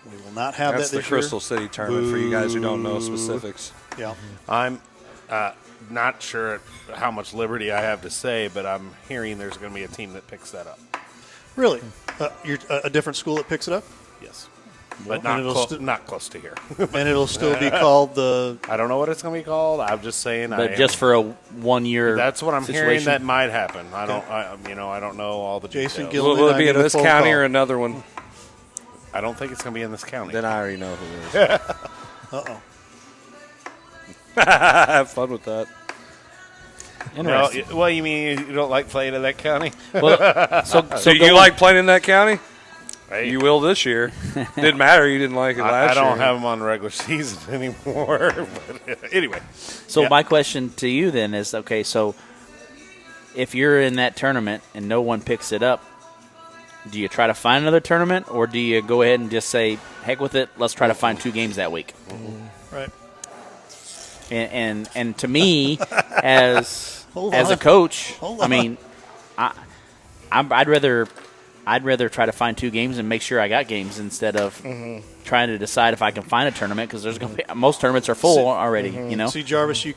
We will not have That's that the this year. Crystal City tournament for you guys who don't know specifics. Yeah. I'm not sure how much liberty I have to say, but I'm hearing there's going to be a team that picks that up. Really? You're a different school that picks it up? Yes. But And not close to here. And it'll still be called the... I don't know what it's going to be called. I'm just saying. But just for a 1 year That's what I'm situation. hearing that might happen. I don't know all the Jason details. Gilman, Will it I be in give a this phone county call. or another one? I don't think it's going to be in this county. Then I already know who it is. Uh-oh. Have fun with that. Interesting. Well, you mean you don't like playing in that county? Well, so Do you like playing in that county? Hey. You will this year. Didn't matter. You didn't like it last I year. don't have them on the regular season anymore. But anyway. So Yeah. my question to you then is, okay, so if you're in that tournament and no one picks it up, do you try to find another tournament, or do you go ahead and just say, heck with it, let's try to find 2 games that week? Right. And to me, as Hold a on. coach, Hold I on. mean, I'd rather try to find 2 games and make sure I got games instead of trying to decide if I can find a tournament, because there's going to be most tournaments are full already. You know. See, Jarvis, you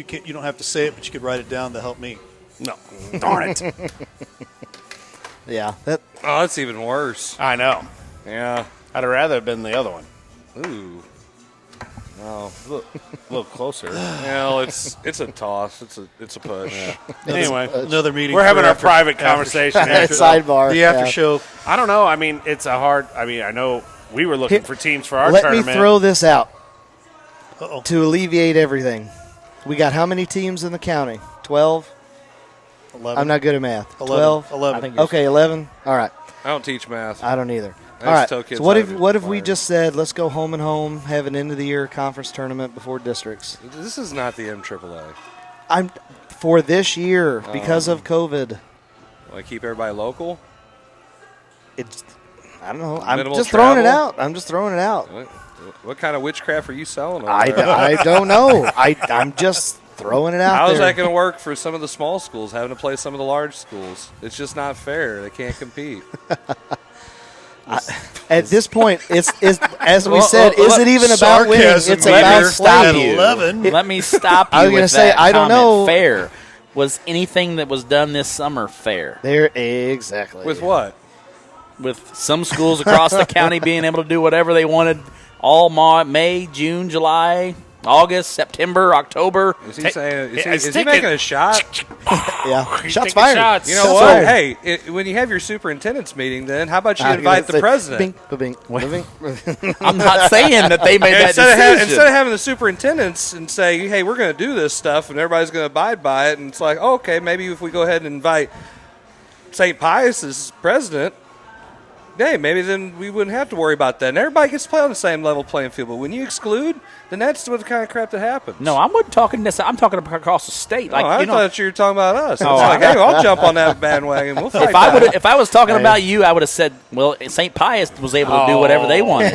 don't have to say it, but you could write it down to help me. No. Darn it. Yeah. Oh, that's even worse. I know. Yeah. I'd have rather have been the other one. Ooh. Well, A little closer. well, it's a toss. It's a push. Anyway, Another meeting. we're having for our after- private after- conversation. Sidebar. The after yeah. show. I don't know. I mean, it's a hard. I mean, I know we were looking for teams for our Let tournament. me throw this out Uh-oh. to alleviate everything. We got how many teams in the county? 12? 11. I'm not good at math. 11. 12? 11. I think you're Okay, 11? All right. I don't teach math. I don't either. I All just right. tell kids So what how if to what if we learn. just said let's go home and home, have an end of the year conference tournament before districts? This is not the MAAA. I'm for this year because of COVID. Want to keep everybody local? It's I don't know. I'm Minimal just throwing it travel? out. I'm just throwing it out. What kind of witchcraft are you selling? over I, there? I don't know. I'm just throwing it out How there. is that going to work for some of the small schools having to play some of the large schools? It's just not fair. They can't compete. At this point, it's as we said, well, is it even about winning? sarcasm It's meter about stop at you. 11. Let me stop you I was with gonna say, that I don't comment. know. Fair. Was anything that was done this summer fair? There, exactly. With what? With some schools across the county being able to do whatever they wanted all May, June, July, August, September, October. Is he saying? it's Is he taking- making a shot? Yeah, He's shots taking fired. shots. You know Shots what? fired. Hey, when you have your superintendent's meeting, then how about you I'm invite gonna the say, president? Bing, bing, bing. I'm not saying that they made that decision. Instead of having the superintendents and say, hey, we're going to do this stuff and everybody's going to abide by it, and it's like, oh, okay, maybe if we go ahead and invite St. Pius as president, hey, maybe then we wouldn't have to worry about that. And everybody gets to play on the same level playing field. But when you exclude, then that's what the kind of crap that happens. No, I'm not talking this. I'm talking across the state. Like I you know, thought you were talking about us. It's Oh, like, hey, I'll jump on that bandwagon. We'll fight back. if I was talking about you, I would have said, well, St. Pius was able to do whatever they wanted.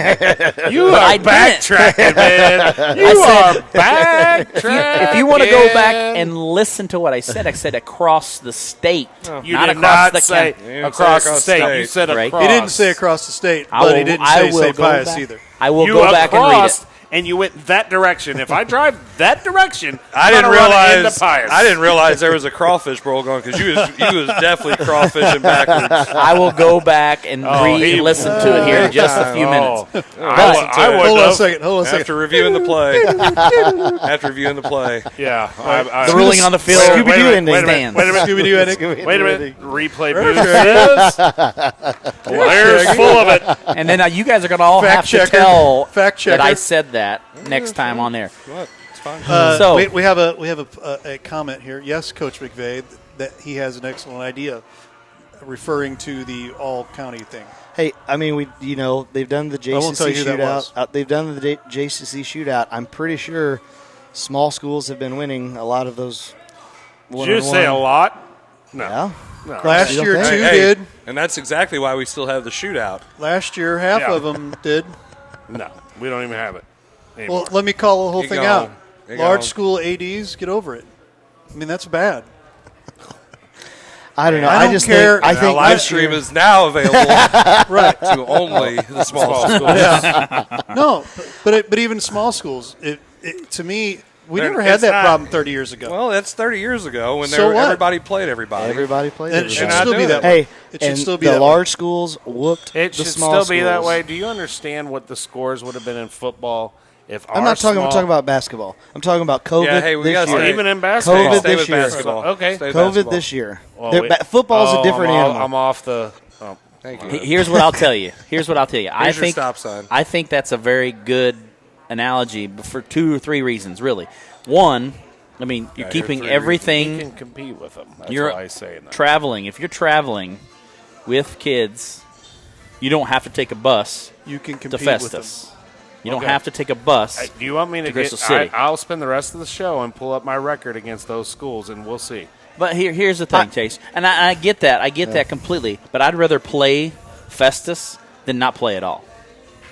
You But are I didn't. backtracking, man. You are backtracking. If you want to go back and listen to what I said across the state, You not did across not the say county. across the state. You said Right. across. He didn't say across the state, I but will- he didn't I say will St. go Pius back- either. I will You go back and read it. across, and you went that direction. If I drive that direction, I I'm didn't gonna run into realize. Pius. I didn't realize there was a crawfish bowl going because you was definitely crawfishing backwards. I will go back and he- listen to it here in just a few minutes. I would Hold on a have. second. Hold on a second. After reviewing the play. After reviewing the play. Yeah. The ruling on the field Scooby-Doo ending. stands. Wait a minute. Scooby-Doo ending. Wait a minute. Replay booth says. There's full of it. And then you guys are going to all Fact have checker. to tell Fact checker. that I said that next time on there. What? It's fine. So- we have a comment here. Yes, Coach McVeigh, that he has an excellent idea, referring to the all county thing. Hey, I mean, they've done the I won't tell JCC you who that was. shootout. They've done the JCC shootout. I'm pretty sure small schools have been winning a lot of those. Did you say a lot? No. Yeah. No. Last You don't year, think? two Hey, did. and that's exactly why we still have the shootout. Last year, half Yeah. of them did. No. We don't even have it anymore. Well, let me call the whole You thing go. out. You Large go. school ADs, get over it. I mean, that's bad. I don't know. I don't just care. think. I think live this year- stream is now available Right. to only the small schools. No, but even small schools, to me, we They're- never had it's that not- problem 30 years ago. Well, that's 30 years ago when So what? everybody played everybody. Everybody played. And it should everybody. still be doing that it. way. Hey, It should and still be the that way. large schools whooped It the should small still be that schools. way. Do you understand what the scores would have been in football if I'm not talking. I'm talking about basketball. I'm talking about COVID. Yeah, hey, we this gotta year. stay- even in basketball. COVID Stay this with year. basketball. Okay. Stay with COVID basketball. this year. Well, Football's a different animal. I'm off the. Oh, Thank you. Here's what I'll tell you. Here's your stop sign. I think that's a very good analogy for 2 or 3 reasons, really. One, I mean, you're Yeah, keeping here's 3 you everything. can compete with them. That's You're why I say that. traveling. If you're traveling with kids, you don't have to take a bus You can to compete with them. Festus. You don't Okay. have to take a bus. Do you want me to get? Crystal City. I'll spend the rest of the show and pull up my record against those schools, and we'll see. But here's the thing, Chase, and I get that. I get that completely. But I'd rather play Festus than not play at all.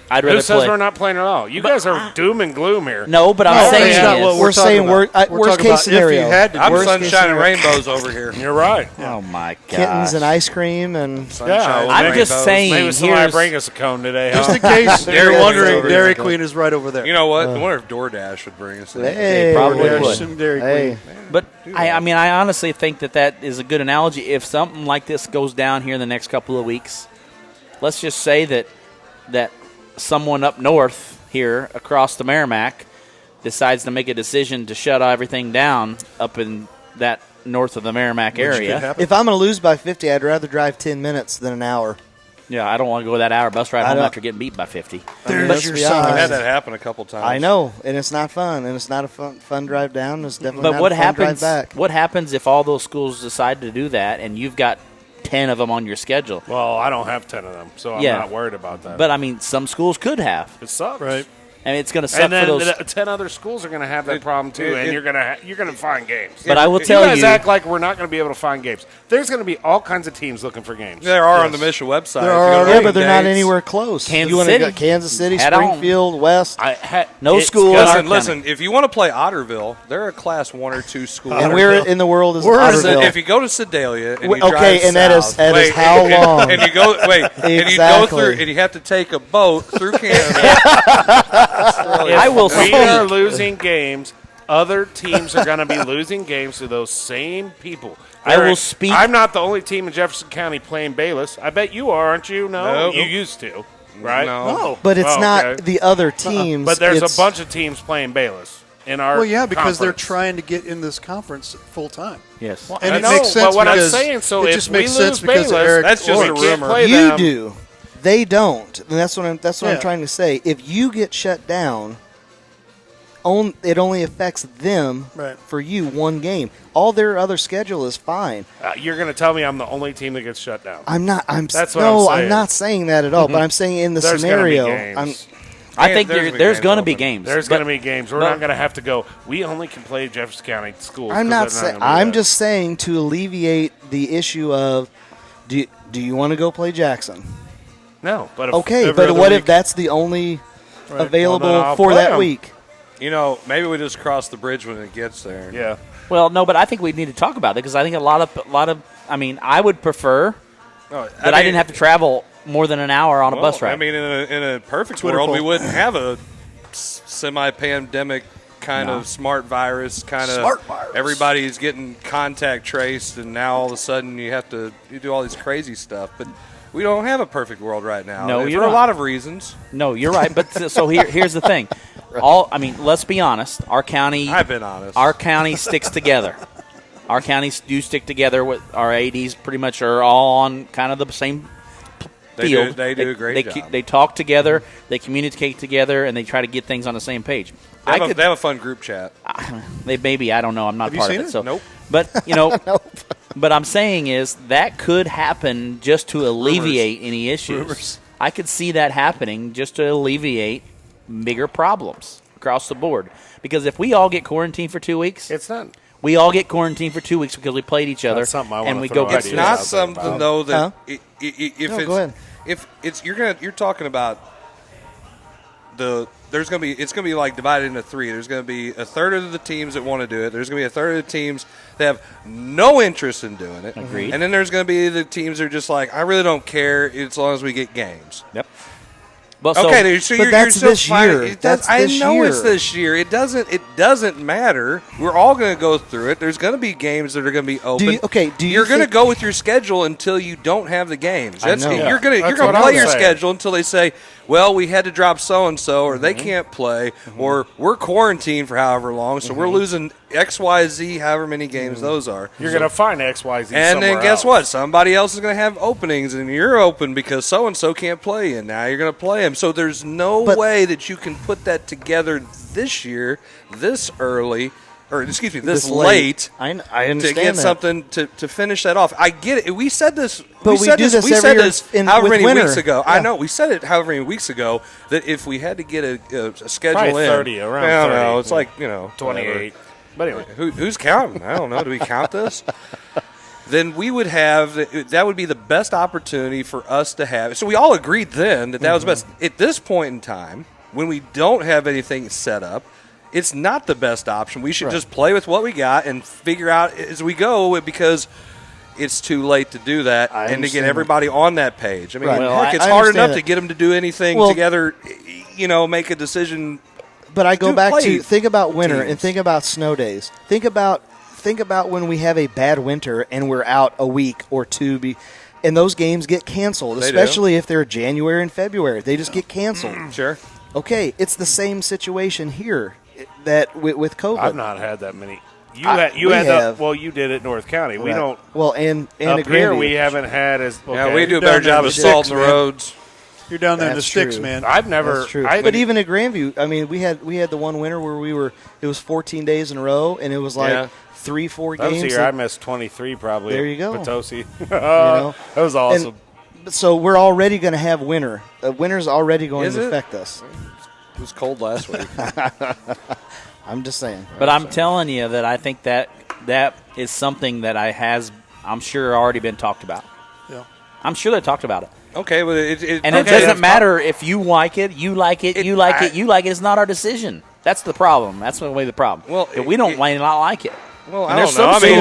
I'd rather Who says play. we're not playing at all? You guys are doom and gloom here. No, but I'm No, saying that's not what is, we're talking saying about. we're talking worst case about scenario. If you had to I'm do it. sunshine and rainbows over here. You're right. oh my god, Kittens and ice cream and Sunshine and I'm just rainbows. saying. Maybe somebody here's- bring us a cone today. Just Huh? in case Dairy you're Queen's wondering, over Dairy here. Queen is right over there. You know what? I wonder if DoorDash would bring us in. Hey, probably There's would. some Dairy Hey, Queen. But I mean, I honestly think that is a good analogy. If something like this goes down here in the next couple of weeks, let's just say that someone up north here across the Merrimack decides to make a decision to shut everything down up in that north of the Merrimack area. If I'm going to lose by 50, I'd rather drive 10 minutes than an hour. Yeah, I don't want to go that hour bus ride home after getting beat by 50. There's your sign. I've had that happen a couple times. I know, and it's not fun, and it's not a fun drive down. It's definitely not what a fun happens, drive back. What happens if all those schools decide to do that and you've got 10 of them on your schedule? Well, I don't have 10 of them, so I'm not worried about that. But, I mean, some schools could have. It sucks. Right. I mean, it's going to suck and then for those. 10 other schools are going to have that problem too, and you're going to find games. But I will tell you guys you, act like we're not going to be able to find games. There's going to be all kinds of teams looking for games. There are on the Mission website. There are, but they're not anywhere close. Kansas you want to City. go Kansas City, Head Springfield, West. No school. Listen. If you want to play Otterville, they're a Class 1 or 2 school. And where in the world is Otterville? If you go to Sedalia and you okay, drive and south, that is how long? And you go and you go through, and you have to take a boat through Canada. We are losing games. Other teams are going to be losing games to those same people. I will speak. I'm not the only team in Jefferson County playing Bayless. I bet you are, aren't you? No, you used to, right? No. But it's not okay. the other teams. But there's a bunch of teams playing Bayless in our Well, yeah, because they're conference. trying to get in this conference full time. Yes. Well, And I it know, makes sense but what I'm because saying, so it if just we makes sense lose because of Bayless, Eric. that's just we a can't rumor. play You them. do. They don't. And that's what Yeah. I'm trying to say. If you get shut down, it only affects them Right. for you one game. All their other schedule is fine. You're going to tell me I'm the only team that gets shut down. I'm not. That's what I'm saying. I'm not saying that at all. But I'm saying in the There's gonna be scenario, games. I think there's going to be open. games. There's but- going to be games. We're not going to have to go. We only can play Jefferson County schools. I'm 'cause not they're saying. gonna be I'm there. just saying to alleviate the issue of, do you want to go play Jackson? No, but if Okay, every but other what week- if that's the only available Well, then I'll for play that 'em. week? You know, maybe we just cross the bridge when it gets there. Yeah. Well, no, but I think we need to talk about it because I think a lot of. I mean, I would prefer that I didn't have to travel more than an hour on a bus ride. I mean, in a perfect Twitter world, we poll. wouldn't have a semi-pandemic kind of smart virus. Smart virus. Everybody's getting contact traced, and now all of a sudden you do all these crazy stuff. But we don't have a perfect world right now. No, and you're for not. a lot of reasons. No, you're right. But so here's the thing. Let's be honest. Our county. I've been honest. Our county sticks together. Our counties do stick together. With our ADs, pretty much are all on kind of the same field. They do a great job. They talk together. They communicate together, and they try to get things on the same page. They have a fun group chat. They maybe I don't know. I'm not Have you part of seen it. it? So Nope. But but I'm saying is that could happen just to alleviate any issues. Rumors. I could see that happening just to alleviate bigger problems across the board. Because if we all get quarantined for 2 weeks, It's not. we all get quarantined for 2 weeks because we played each other, That's something I and wanna we throw go get ideas It's out not there something about. though that Huh? if No, it's go ahead. if it's you're talking about it's gonna be like divided into three. There's gonna be a third of the teams that want to do it. There's gonna be a third of the teams that have no interest in doing it. Agreed. And then there's gonna be the teams that are just like, I really don't care as long as we get games. Yep. But so, Okay, so But you're that's still this fine. year. That's I this know year. it's this year. It doesn't matter. We're all going to go through it. There's going to be games that are going to be open. You're going to go with your schedule until you don't have the games. I know. You're going That's to what play I'm your saying. schedule until they say, well, we had to drop so and so, or they can't play, or we're quarantined for however long, so we're losing XYZ, however many games those are. You're going to find XYZ And then somewhere guess else. what? Somebody else is going to have openings, and you're open because so and so can't play, and now you're going to play them. So there's no way that you can put that together this year, this early, or excuse me, this late. I to understand get that. something to finish that off. I get it. We said this. But we do this we every said year this in- however with many winter. weeks ago. Yeah. I know we said it however many weeks ago that if we had to get a schedule Probably in 30, around I don't 30. know. It's like 28. But anyway, who's counting? I don't know. Do we count this? Then we would have that would be the best opportunity for us to have. So we all agreed then that was best. At this point in time, when we don't have anything set up, it's not the best option. We should just play with what we got and figure out as we go because it's too late to do that and to get understand everybody on that page. I mean, Right. Well, heck, it's I hard understand enough that. to get them to do anything Well- together, make a decision. But I go Do back play to think about winter and teams. think about snow days. Think about when we have a bad winter and we're out a week or two, and those games get canceled, They do. especially if they're January and February. They just get canceled. Sure. Okay, it's the same situation here. that with COVID. I've not had that many. You we had have. well, you did at North County. We Right. don't. Well, and Up at here Grandview. we haven't had as. Okay. Yeah, we do a You're better down there job in of the salting sticks, the man. roads. You're down there in the That's sticks, true. man. I've never. That's true. I, But even at Grandview, I mean, we had the one winter where it was 14 days in a row, and it was like Yeah. 3-4 that was games. the year that- I missed 23 probably. There you go. Potosi. know? That was awesome. So we're already going to have winter. Winter's already going Is to it? affect us. It was cold last week. I'm just saying. But I'm telling you that I think that is something that I'm sure already been talked about. Yeah. I'm sure they talked about it. Okay, but it And it okay, doesn't that's matter if you like it, you like it, you like it, you like it. It's not our decision. That's the problem. That's the way the problem. Well, If we don't not like it. Well, And I there's don't know. some I mean,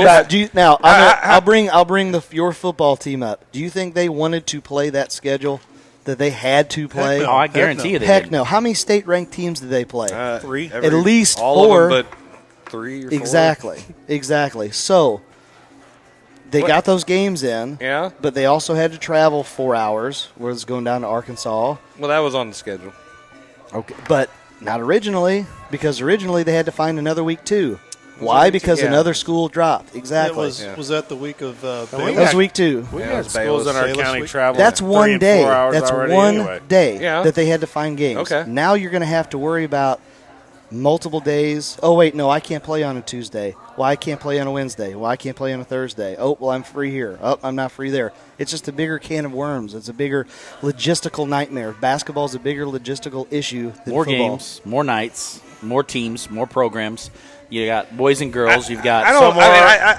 schools- I'll bring your football team up. Do you think they wanted to play that schedule that they had to play? Oh, I guarantee you they Heck didn't. no. How many state ranked teams did they play? 3. At least all 4. of them, but 3 or 4. Exactly. So they got those games in. Yeah. But they also had to travel 4 hours, where it's going down to Arkansas. Well, that was on the schedule. Okay, but not originally, because originally they had to find another week too. Why? Because another school dropped. Exactly. Was that the week of that Baylor? was week 2. We Yeah, had it was schools in our Bayless county week. traveling. That's 3 one and day. 4 hours That's already one anyway. day Yeah. that they had to find games. Okay. Now you're going to have to worry about multiple days. Oh, wait, no, I can't play on a Tuesday. Well, I can't play on a Wednesday. Well, I can't play on a Thursday. Oh, well, I'm free here. Oh, I'm not free there. It's just a bigger can of worms. It's a bigger logistical nightmare. Basketball is a bigger logistical issue than More football. games, more nights, more teams, more programs. You got boys and girls. You've got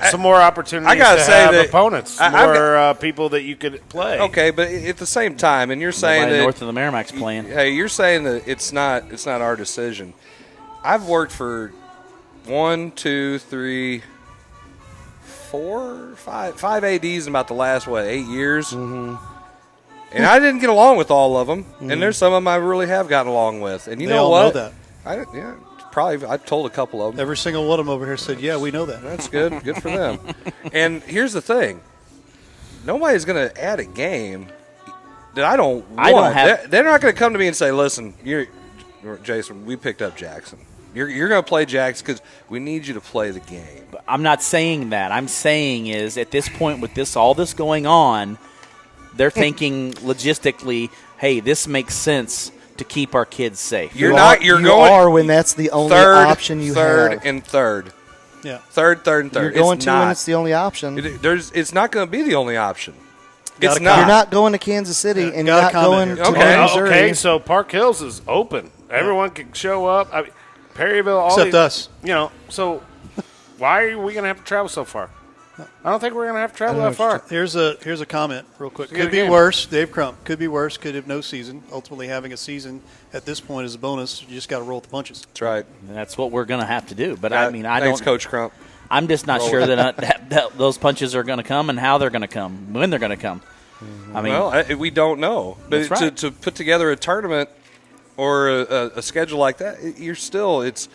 some more opportunities I gotta to say have that opponents, more people that you could play. Okay, but at the same time, and you're saying Nobody that north of the Merrimack's playing. Hey, you're saying that it's not our decision. I've worked for 1, 2, 3, 4, 5 ADs in about the last 8 years, and I didn't get along with all of them. And there's some of them I really have gotten along with. And you They know all what? know that. Probably I told a couple of them. Every single one of them over here said, "Yeah, we know that." That's good. Good for them. And here's the thing: nobody's going to add a game that I don't want. I don't have. They're not going to come to me and say, "Listen, Jason, we picked up Jackson. You're going to play Jackson because we need you to play the game." I'm not saying that. I'm saying is at this point with all this going on, they're thinking logistically, hey, this makes sense to keep our kids safe. You are when that's the only option you third have. and third. Yeah. Third, and third. You're going it's to not. when it's the only option. It's not going to be the only option. Gotta It's not. You're not going to Kansas City, and you're not gotta comment going here. to Missouri. Okay, so Park Hills is open. Everyone can show up. I mean, Perryville, all Except these, us. So why are we going to have to travel so far? I don't think we're going to have to travel that far. Here's a comment real quick. It's a good Could be game. worse. Dave Crump. Could be worse. Could have no season. Ultimately, having a season at this point is a bonus. You just got to roll with the punches. That's right. And that's what we're going to have to do. But Thanks, Coach Crump. I'm just not sure that those punches are going to come and how they're going to come, when they're going to come. I mean, we don't know. But That's right. to put together a tournament or a schedule like that, you're still it's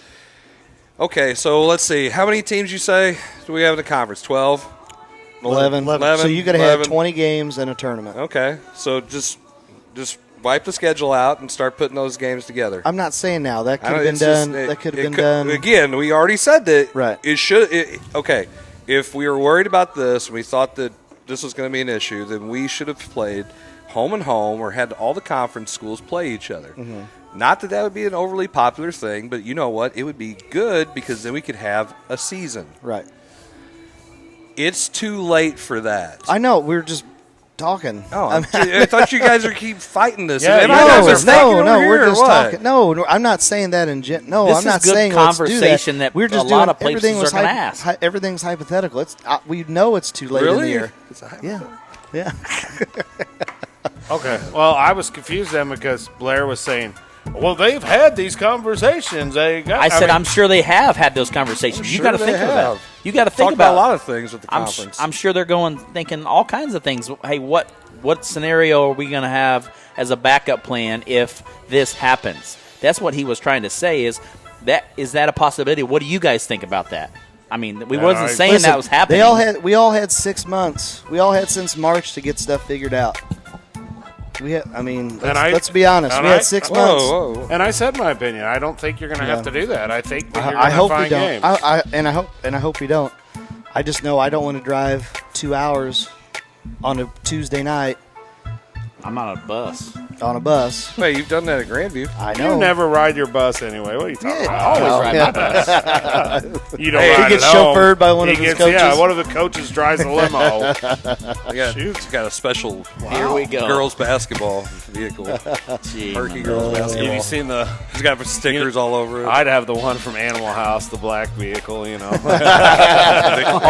okay. So let's see, how many teams you say do we have in the conference? 12, 11. So you got to have 20 games and a tournament. Okay, so just wipe the schedule out and start putting those games together. I'm not saying now that could have been done. That could have been done. Again, we already said that. Right. It should. Okay, if we were worried about this, we thought that this was going to be an issue, then we should have played home and home or had all the conference schools play each other. Mm-hmm. Not that would be an overly popular thing, but you know what? It would be good because then we could have a season. Right. It's too late for that. I know. We were just talking. Oh, I thought you guys would keep fighting this. Yeah, No, we're just talking. No, I'm not saying that in no. This I'm not is good saying conversation let's do that. that We're just a lot doing, of places everything was are gonna ask. Everything's hypothetical. It's we know it's too late in the Really? year. Yeah. Okay. Well, I was confused then because Blair was saying, well, they've had these conversations. I said, I'm sure they have had those conversations. You got to think about it. You got to think Talked about a lot of things with the conference. I'm sure they're thinking all kinds of things. Hey, what scenario are we going to have as a backup plan if this happens? That's what he was trying to say. Is that a possibility? What do you guys think about that? I mean, we wasn't saying that was happening. We all had 6 months. We all had since March to get stuff figured out. let's be honest. We had 6 months. Whoa. And I said my opinion. I don't think you're going to have to do that. I think that you're I going to hope we find don't. games. I hope we don't. I just know I don't want to drive 2 hours on a Tuesday night I'm on a bus. on a bus. Wait, you've done that at Grandview. I know. You never ride your bus anyway. What are you talking about? I always ride my bus. You don't He ride gets at home. chauffeured by one of his coaches. Yeah, one of the coaches drives the limo. It's got a special Here we go. girls basketball vehicle. Gee, Perky my girls lord. basketball. Have you seen the? It's got stickers all over it. I'd have the one from Animal House, the black vehicle. You know. They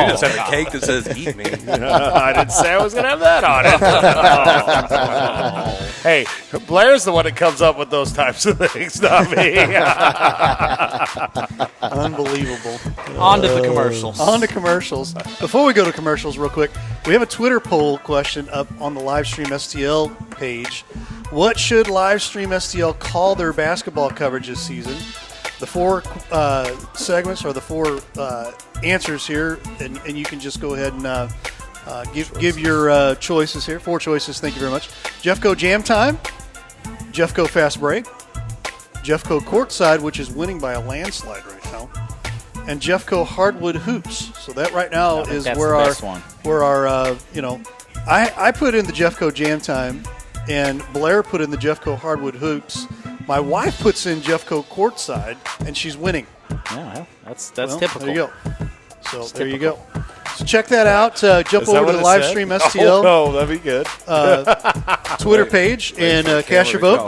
just have a cake that says "Eat me." I didn't say I was going to have that on it. Hey, Blair's the one that comes up with those types of things, not me. Unbelievable. On to the commercials. On to commercials. Before we go to commercials, real quick, we have a Twitter poll question up on the Livestream STL page. What should Livestream STL call their basketball coverage this season? The 4 segments are the 4 answers here, and you can just go ahead and give your choices here. 4 choices. Thank you very much. Jeffco Jam Time, Jeffco Fast Break, Jeffco Courtside, which is winning by a landslide right now, and Jeffco Hardwood Hoops. So that right now is where our I put in the Jeffco Jam Time, and Blair put in the Jeffco Hardwood Hoops. My wife puts in Jeffco Courtside, and she's winning. Yeah, that's typical. There you go. So there you go. So check that out. Jump over to the Livestream STL. Oh, that'd be good. Twitter page and cast your vote.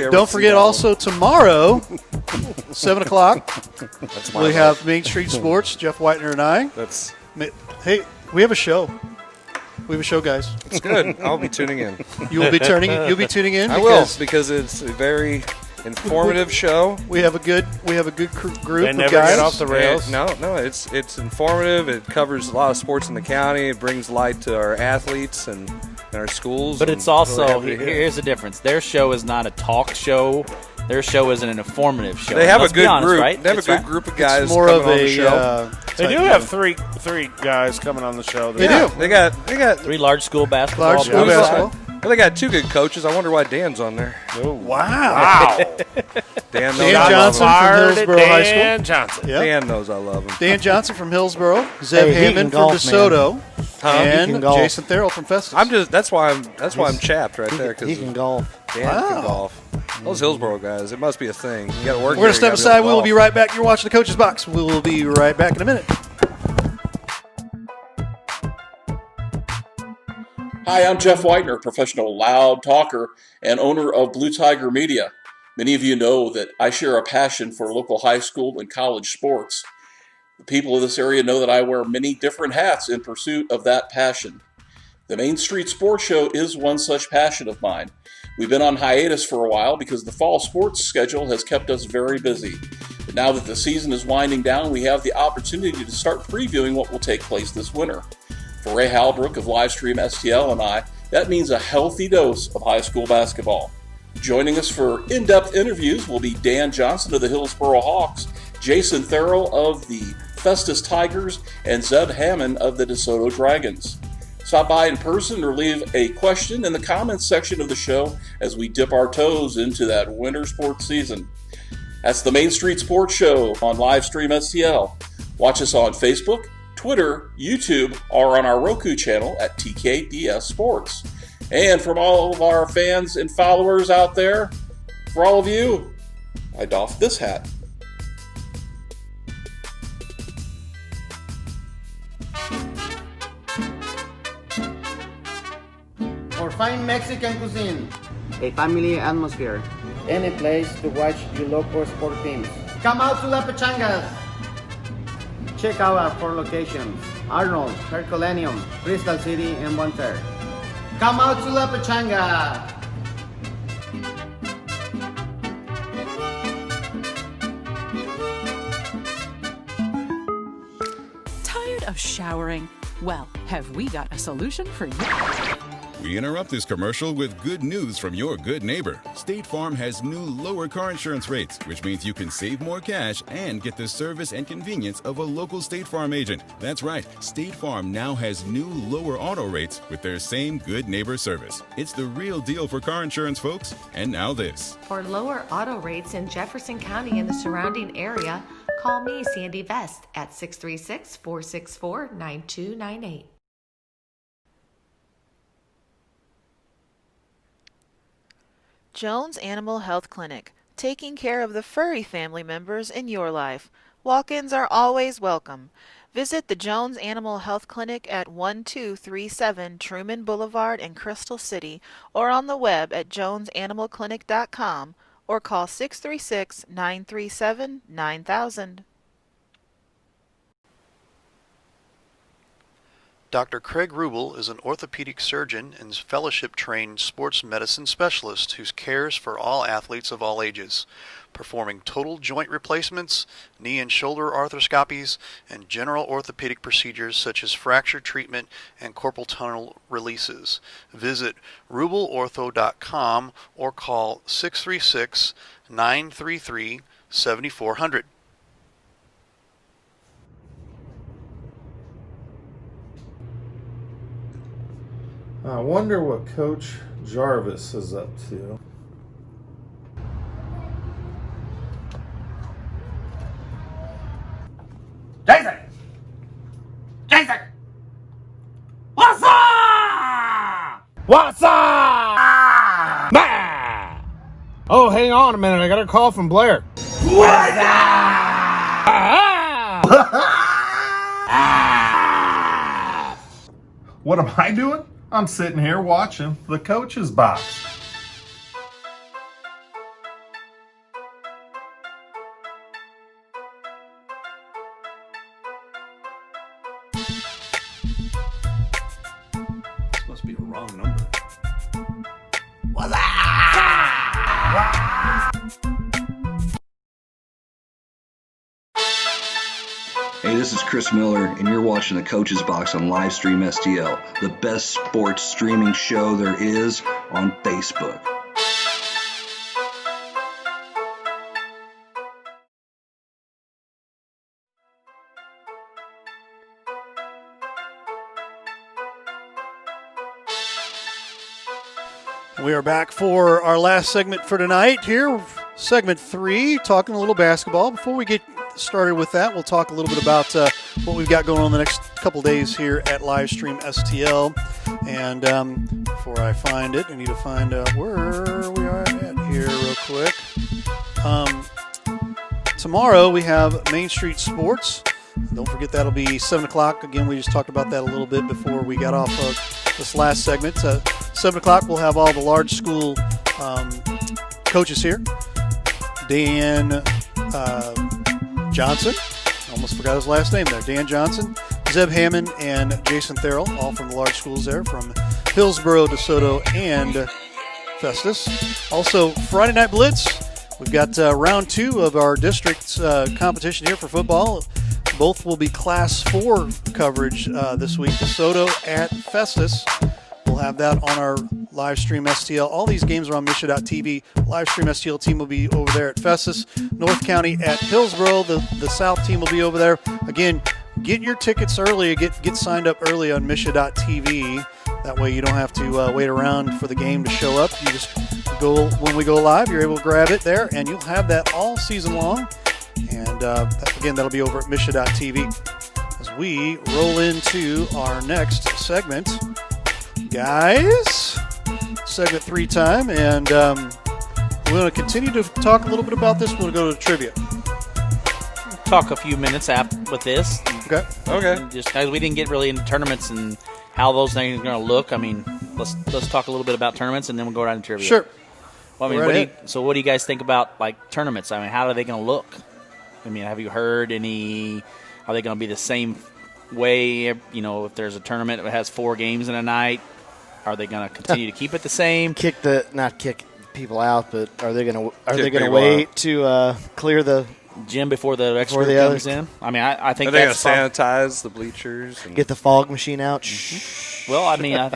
Don't forget also tomorrow, 7 o'clock, we have Main Street Sports, Jeff Whitener and I. Hey, we have a show. We have a show, guys. It's good. I'll be tuning in. You'll be tuning in. I will, because it's a very informative show. We have a good group They of never guys. get off the rails. No, it's informative. It covers a lot of sports in the county. It brings light to our athletes and our schools. But it's also, really happy to hear. here's the difference. Their show is not a talk show. Their show is an informative show. They have Let's a be good honest, group. Right? They have a good group of guys It's more coming of on the a show. They do have three guys coming on the show. They do. They got 3 large school basketball. Large school players. basketball. Well, they got 2 good coaches. I wonder why Dan's on there. Wow. Dan Johnson from Hillsborough High School. Dan Johnson. Yep. Dan knows I love him. Dan Johnson from Hillsborough, Zeb Hey, he Hammond can from golf, DeSoto, He and can golf. Jason Therrell from Festus. That's why I'm chapped right there, He because can golf. Dan can golf. Those Hillsborough guys, it must be a thing. You got to work. We're going to step aside. We will be right back. You're watching the Coach's Box. We will be right back in a minute. Hi, I'm Jeff Whitener, professional loud talker and owner of Blue Tiger Media. Many of you know that I share a passion for local high school and college sports. The people of this area know that I wear many different hats in pursuit of that passion. The Main Street Sports Show is one such passion of mine. We've been on hiatus for a while because the fall sports schedule has kept us very busy. But now that the season is winding down, we have the opportunity to start previewing what will take place this winter. For Ray Halbrook of Livestream STL and I, that means a healthy dose of high school basketball. Joining us for in-depth interviews will be Dan Johnson of the Hillsborough Hawks, Jason Therrell of the Festus Tigers, and Zeb Hammond of the DeSoto Dragons. Stop by in person or leave a question in the comments section of the show as we dip our toes into that winter sports season. That's the Main Street Sports Show on Livestream STL. Watch us on Facebook, Twitter, YouTube, or on our Roku channel at TKDS Sports. And from all of our fans and followers out there, for all of you, I doff this hat. For fine Mexican cuisine, A family atmosphere. Any place to watch your local sport teams. come out to La Pechangas. Check out our 4 locations: Arnold, Herculaneum, Crystal City, and Bonter. Come out to La Pechanga. Tired of showering? Well, have we got a solution for you? We interrupt this commercial with good news from your good neighbor. State Farm has new lower car insurance rates, which means you can save more cash and get the service and convenience of a local State Farm agent. That's right, State Farm now has new lower auto rates with their same good neighbor service. It's the real deal for car insurance, folks. And now this. For lower auto rates in Jefferson County and the surrounding area, call me, Sandy Vest, at 636-464-9298. Jones Animal Health Clinic, taking care of the furry family members in your life. Walk-ins are always welcome. Visit the Jones Animal Health Clinic at 1237 Truman Boulevard in Crystal City or on the web at jonesanimalclinic.com or call 636-937-9000. Dr. Craig Rubel is an orthopedic surgeon and fellowship-trained sports medicine specialist who cares for all athletes of all ages, performing total joint replacements, knee and shoulder arthroscopies, and general orthopedic procedures such as fracture treatment and carpal tunnel releases. Visit rubelortho.com or call 636-933-7400. I wonder what Coach Jarvis is up to. Jason! Jason! What's up? What's up? Man! Oh, hang on a minute. I got a call from Blair. What's up? What am I doing? I'm sitting here watching the Coach's Box. This must be a wrong number. What's up? Hey, this is Chris Miller, and you're watching the Coach's Box on Livestream STL, the best sports streaming show there is on Facebook. We are back for our last segment for tonight here, segment 3, talking a little basketball. Before we get started with that, we'll talk a little bit about what we've got going on the next couple days here at Livestream STL. And before I find it, I need to find where we are at here real quick. Tomorrow we have Main Street Sports. Don't forget that'll be 7 o'clock. Again, we just talked about that a little bit before we got off of this last segment. 7 o'clock we'll have all the large school coaches here. Dan Johnson, almost forgot his last name there. Dan Johnson, Zeb Hammond, and Jason Therrell, all from the large schools there, from Hillsboro, DeSoto, and Festus. Also, Friday Night Blitz. We've got round 2 of our district competition here for football. Both will be Class 4 coverage this week. DeSoto at Festus. We'll have that on our Livestream STL. All these games are on Misha.tv. Livestream STL team will be over there at Festus. North County at Hillsboro. The South team will be over there. Again, get your tickets early. Get signed up early on Misha.tv. That way you don't have to wait around for the game to show up. You just go when we go live. You're able to grab it there, and you'll have that all season long. And again, that'll be over at Misha.tv. As we roll into our next segment, guys, segment 3 time, and we're going to continue to talk a little bit about this. We're going to go to trivia. Talk a few minutes with this. Okay. Just guys, we didn't get really into tournaments and how those things are going to look. I mean, let's talk a little bit about tournaments, and then we'll go right into trivia. Sure. Well, I mean, what do you guys think about like tournaments? I mean, how are they going to look? I mean, have you heard any? Are they going to be the same way? You know, if there's a tournament that has 4 games in a night, are they going to continue to keep it the same? Not kick people out, but are they going to wait to clear the gym before the next group comes in? I mean, I think they're going to sanitize the bleachers and get the fog machine out. Well, I mean,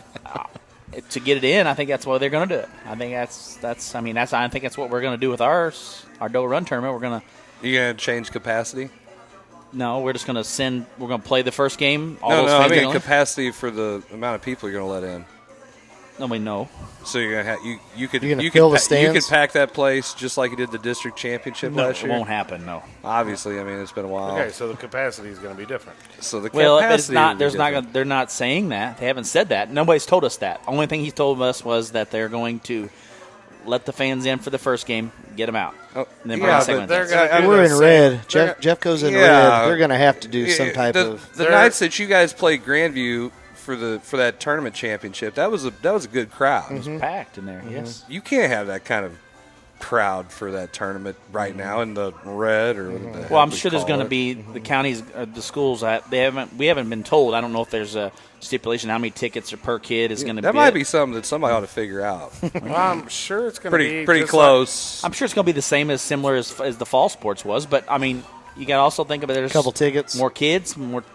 to get it in, I think that's why they're going to do it. I think I think that's what we're going to do with ours. Our Doe Run tournament. We're going to. You going to change capacity? No, we're just going to We're going to play the first game. I mean capacity for the amount of people you're going to let in. Nobody know. So you're gonna have you could fill the stands? You could pack that place just like you did the district championship last year. No, it won't happen. No. Obviously, I mean it's been a while. Okay, so the capacity is going to be different. So the it's not. There's not. They're not saying that. They haven't said that. Nobody's told us that. Only thing he's told us was that they're going to let the fans in for the first game, get them out, and then bring the second one. We're in red. Jeff goes in red. They're going to have to do some type of. The nights that you guys played Grandview for that tournament championship, that was a good crowd. It was packed in there. Yes, you can't have that kind of crowd for that tournament right now in the red or. Well, I'm sure there's going to be the counties, the schools. We haven't been told. I don't know if there's a stipulation how many tickets per kid is going to be. That might be something that somebody ought to figure out. Well, I'm sure it's going to be pretty close. I'm sure it's going to be the same similar as the fall sports was, but I mean, you got to also think about there's a couple tickets, more kids, more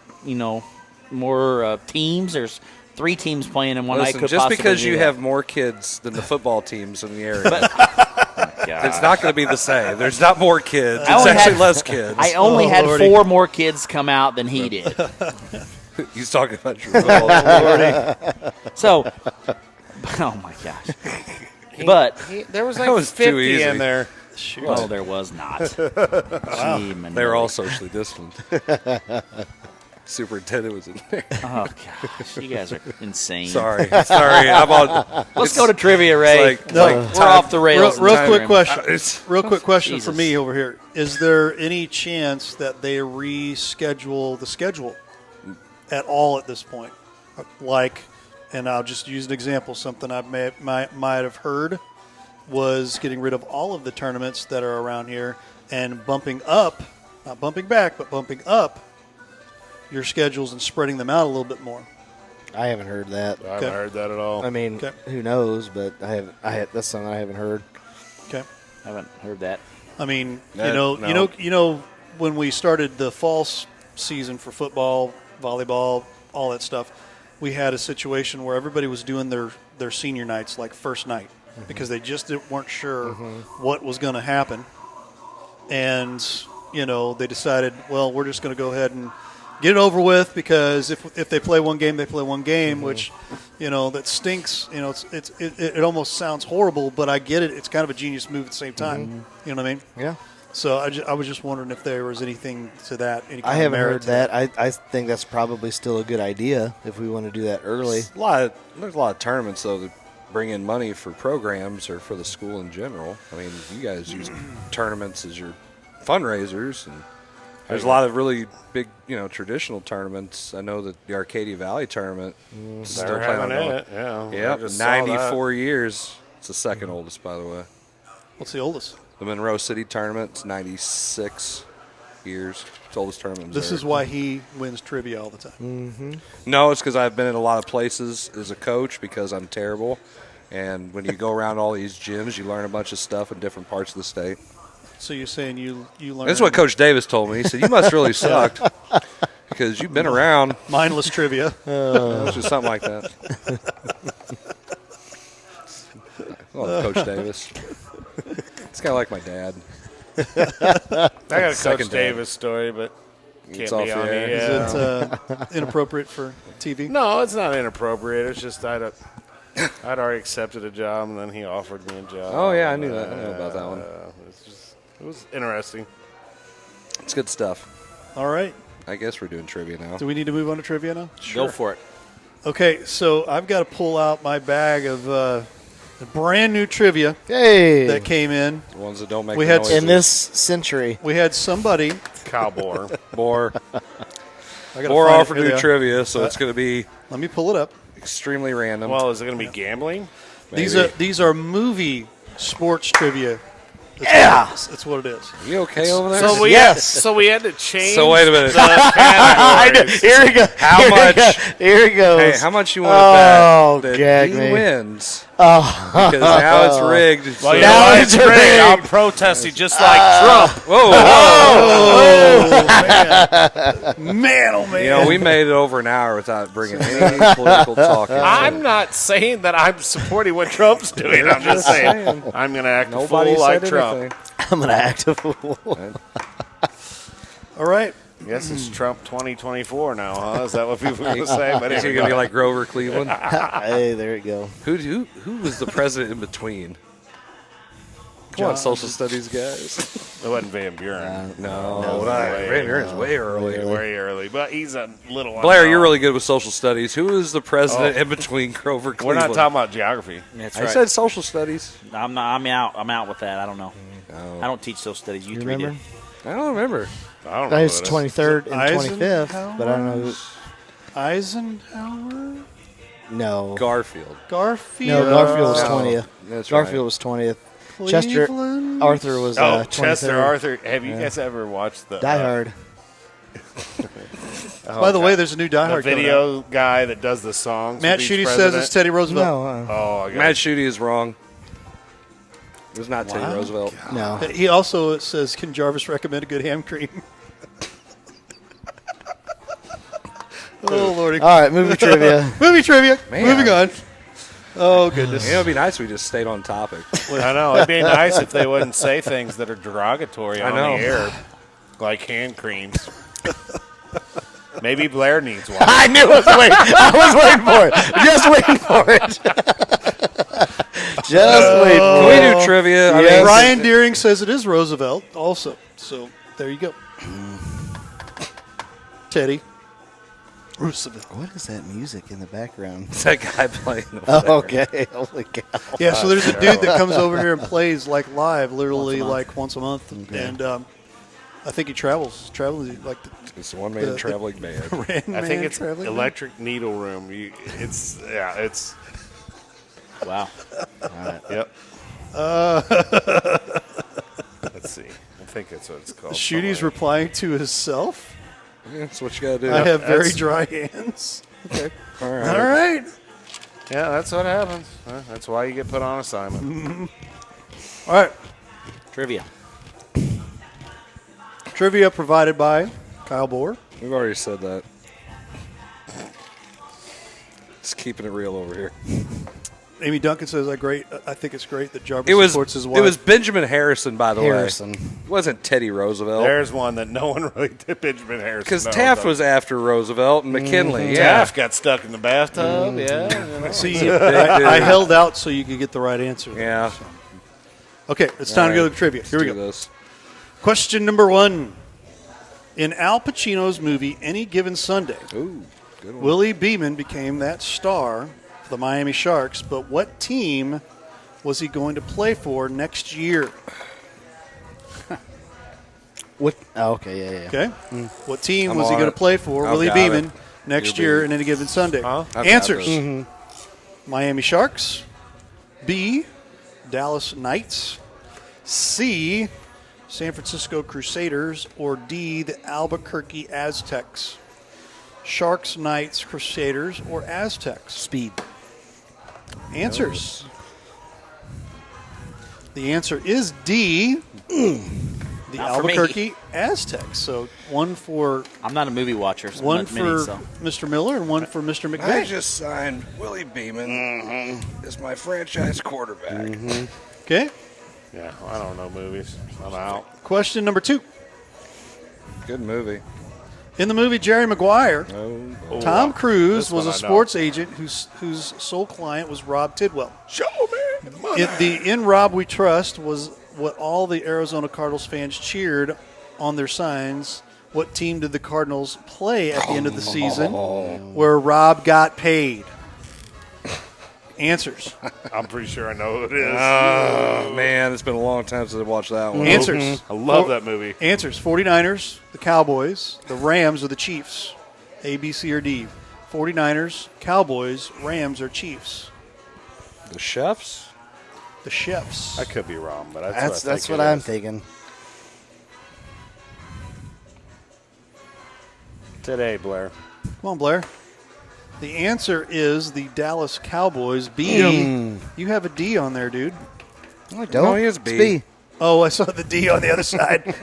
more teams. There's 3 teams playing in one night. Just because you have more kids than the football teams in the area, it's not going to be the same. The's not more kids. It's actually less kids. I only had 4 more kids come out than he did. He's talking about your football. So, oh my gosh! But there was like 50 in there. Oh, there was not. Wow. They were all socially distant. Superintendent was in there. Oh gosh, you guys are insane. Sorry. I'm on. Let's go to trivia, Ray. We're off the rails. Real quick question for me over here: is there any chance that they reschedule the schedule at all at this point? And I'll just use an example. Something I might have heard was getting rid of all of the tournaments that are around here and bumping up, not bumping back, but bumping up your schedules and spreading them out a little bit more. I haven't heard that. I haven't heard that at all. I mean, who knows? But that's something I haven't heard. Okay, I haven't heard that. I mean, you know, when we started the fall season for football, volleyball, all that stuff, we had a situation where everybody was doing their senior nights like first night because they just weren't sure what was going to happen, and they decided, well, we're just going to go ahead and get it over with because if they play one game, they play one game, which, that stinks. It almost sounds horrible, but I get it. It's kind of a genius move at the same time. You know what I mean? Yeah. So I was just wondering if there was anything to that. I haven't heard that. I think that's probably still a good idea if we want to do that early. There's a lot of tournaments, though, that bring in money for programs or for the school in general. I mean, you guys use tournaments as your fundraisers, and there's a lot of really big, traditional tournaments. I know that the Arcadia Valley tournament is still playing on it. Yeah, 94 years. It's the second oldest, by the way. What's the oldest? The Monroe City tournament. It's 96 years. It's the oldest tournament. This is why he wins trivia all the time. Mm-hmm. No, it's because I've been in a lot of places as a coach because I'm terrible. And when you go around all these gyms, you learn a bunch of stuff in different parts of the state. So you're saying you learned. That's what Coach Davis told me. He said, you must really sucked because you've been around. Mindless trivia. It's just something like that. Oh, Coach Davis. It's kind of like my dad. I got a Coach Davis story, but can't be on here. Is it inappropriate for TV? No, it's not inappropriate. It's just I'd already accepted a job, and then he offered me a job. Oh, yeah, I knew that. I knew about that one. It was interesting. It's good stuff. All right. I guess we're doing trivia now. Do we need to move on to trivia now? Sure. Go for it. Okay, so I've got to pull out my bag of brand new trivia that came in. The ones that don't make noise. In this century. We had somebody. Cowboy. Boar offered new trivia, so it's going to be. Let me pull it up. Extremely random. Well, is it going to be gambling? Maybe. These are movie sports trivia That's what it is. You okay over there? So we Yes. had to change. So wait a minute. the categories. Here we go. How much? Here he goes. Hey, how much you want to bet that gag he me. wins? Oh. Because now it's rigged. Well, so- you Now know, it's it's rigged. rigged. I'm protesting just like Trump. Whoa, Man, oh man. You know, we made it over an hour without bringing any political talk into I'm it. not saying that I'm supporting what Trump's doing. I'm just saying I'm going to act a Nobody fool like said Trump. anything. I'm going to act a fool. All right. Guess it's Trump 2024 now, huh? Is that what people are going to say? But Is he going to be like Grover Cleveland? Hey, there you go. Who was the president in between? Come on, social studies guys. It wasn't Van Buren. No, Van Buren's way early. Way early. But he's a little Blair, unknown. you're really good with social studies. Who is the president in between Grover We're Cleveland? not talking about geography. That's I right. said social studies. I'm out. I'm out with that. I don't know. Oh. I don't teach those studies. You You three remember? do. I don't remember. I don't I know. think it's who it is. 23rd and Eisenhower? 25th, but I don't know. Eisenhower? No. Garfield. Garfield? No, Garfield was No. 20th. That's Garfield right. was 20th. Chester Cleveland? Arthur was Oh, 23rd. Chester Arthur. Have you Yeah. guys ever watched the Die Hard. By the way, there's a new Die the Hard coming out. video guy that does the songs? Matt with each Schuette says president? it's Teddy Roosevelt. No. Oh, I got Matt Schuette is wrong. It was not Teddy Wow. Roosevelt. No. He also says, can Jarvis recommend a good ham cream? Oh, Lordy. All right, movie trivia. Movie trivia. Man. Moving on. Oh, goodness. You know, it'd be nice if we just stayed on topic. I know. It'd be nice if they wouldn't say things that are derogatory on know. the air, like hand creams. Maybe Blair needs one. I knew I was waiting for it. Just waiting for it. Just waiting Can for we it. do trivia? I Yes. mean, Brian Deering says it is Roosevelt also. So there you go. Teddy Roosevelt. What is that music in the background? it's that guy playing over Oh, there. okay. Holy cow. Yeah, so there's a dude that comes over here and plays like live, literally like once a month. And I think he travels like the It's a one-man traveling band. I think it's Electric Needle Room. It's. Wow. All right. Yep. Let's see. I think that's what it's called. Schuette's replying to himself. Yeah, that's what you got to do. I have very That's- dry hands. Okay. All All right. right. Yeah, that's what happens. That's why you get put on assignment. All right. Trivia. Trivia provided by Kyle Bohr. We've already said that. Just keeping it real over here. Amy Duncan says, I think it's great that Jarvis It was supports his wife. it was Benjamin Harrison, by the Harrison. way. It wasn't Teddy Roosevelt. There's one that no one really did. Benjamin Harrison. Because knows Taft of. was after Roosevelt and McKinley. Yeah. Taft got stuck in the bathtub. Yeah. See, Big dude. I held out so you could get the right answer. Yeah. Okay, it's time to go to trivia. Here we do go. This. Question number 1. In Al Pacino's movie Any Given Sunday, Ooh, good one. Willie Beeman became that star for the Miami Sharks, but what team was he going to play for next year? What? Oh, okay, yeah. Okay? What team I'm was he on going to it. play for, I've Willie got Beeman, it. next You're year being- in Any Given Sunday? I've got Answers. this. Miami Sharks, B, Dallas Knights, C, San Francisco Crusaders, or D, the Albuquerque Aztecs? Sharks, Knights, Crusaders, or Aztecs? Speed. Answers. The answer is D, the Not for me. Albuquerque Aztecs. So one for I'm not a movie watcher. So one not for many, so. Mr. Miller and one for Mr. I McVeigh. just signed Willie Beeman as my franchise quarterback. Okay. Yeah, I don't know movies. I'm out. Question number 2. Good movie. In the movie Jerry Maguire, Oh, Tom Cruise This was one a I know. sports agent whose sole client was Rob Tidwell. Show me the money. In Rob We Trust was what all the Arizona Cardinals fans cheered on their signs. What team did the Cardinals play at the end of the season where Rob got paid? Answers. I'm pretty sure I know who it is. Oh, man, it's been a long time since I watched that one. Answers. I love that movie. Answers. 49ers, the Cowboys, the Rams, or the Chiefs? A, B, C, or D? 49ers, Cowboys, Rams, or Chiefs? The Chefs? The Chefs. I could be wrong, but That's what I'm thinking. Today, Blair. Come on, Blair. The answer is the Dallas Cowboys. B. You have a D on there, dude. No, I don't. No, he is It's B. Oh, I saw the D on the other side.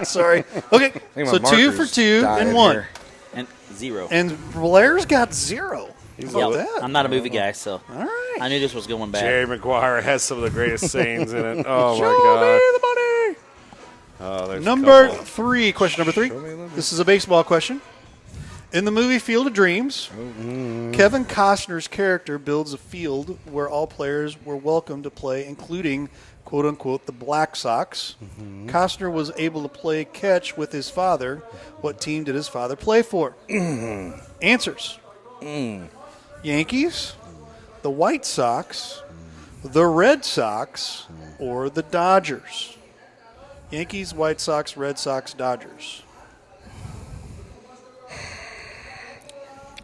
Sorry. Okay, think so my 2 for marker's 2 dying and 1. here. And 0. And Blair's got 0. Yep. How about that? I'm not a movie guy, so All right. I knew this was going bad. Jerry Maguire has some of the greatest sayings in it. Oh, Show my God. me the money. Oh, there's Number a couple. 3, question number 3. This is a baseball question. In the movie Field of Dreams, Kevin Costner's character builds a field where all players were welcome to play, including, quote-unquote, the Black Sox. Costner was able to play catch with his father. What team did his father play for? Answers. Yankees, the White Sox, the Red Sox, or the Dodgers? Yankees, White Sox, Red Sox, Dodgers.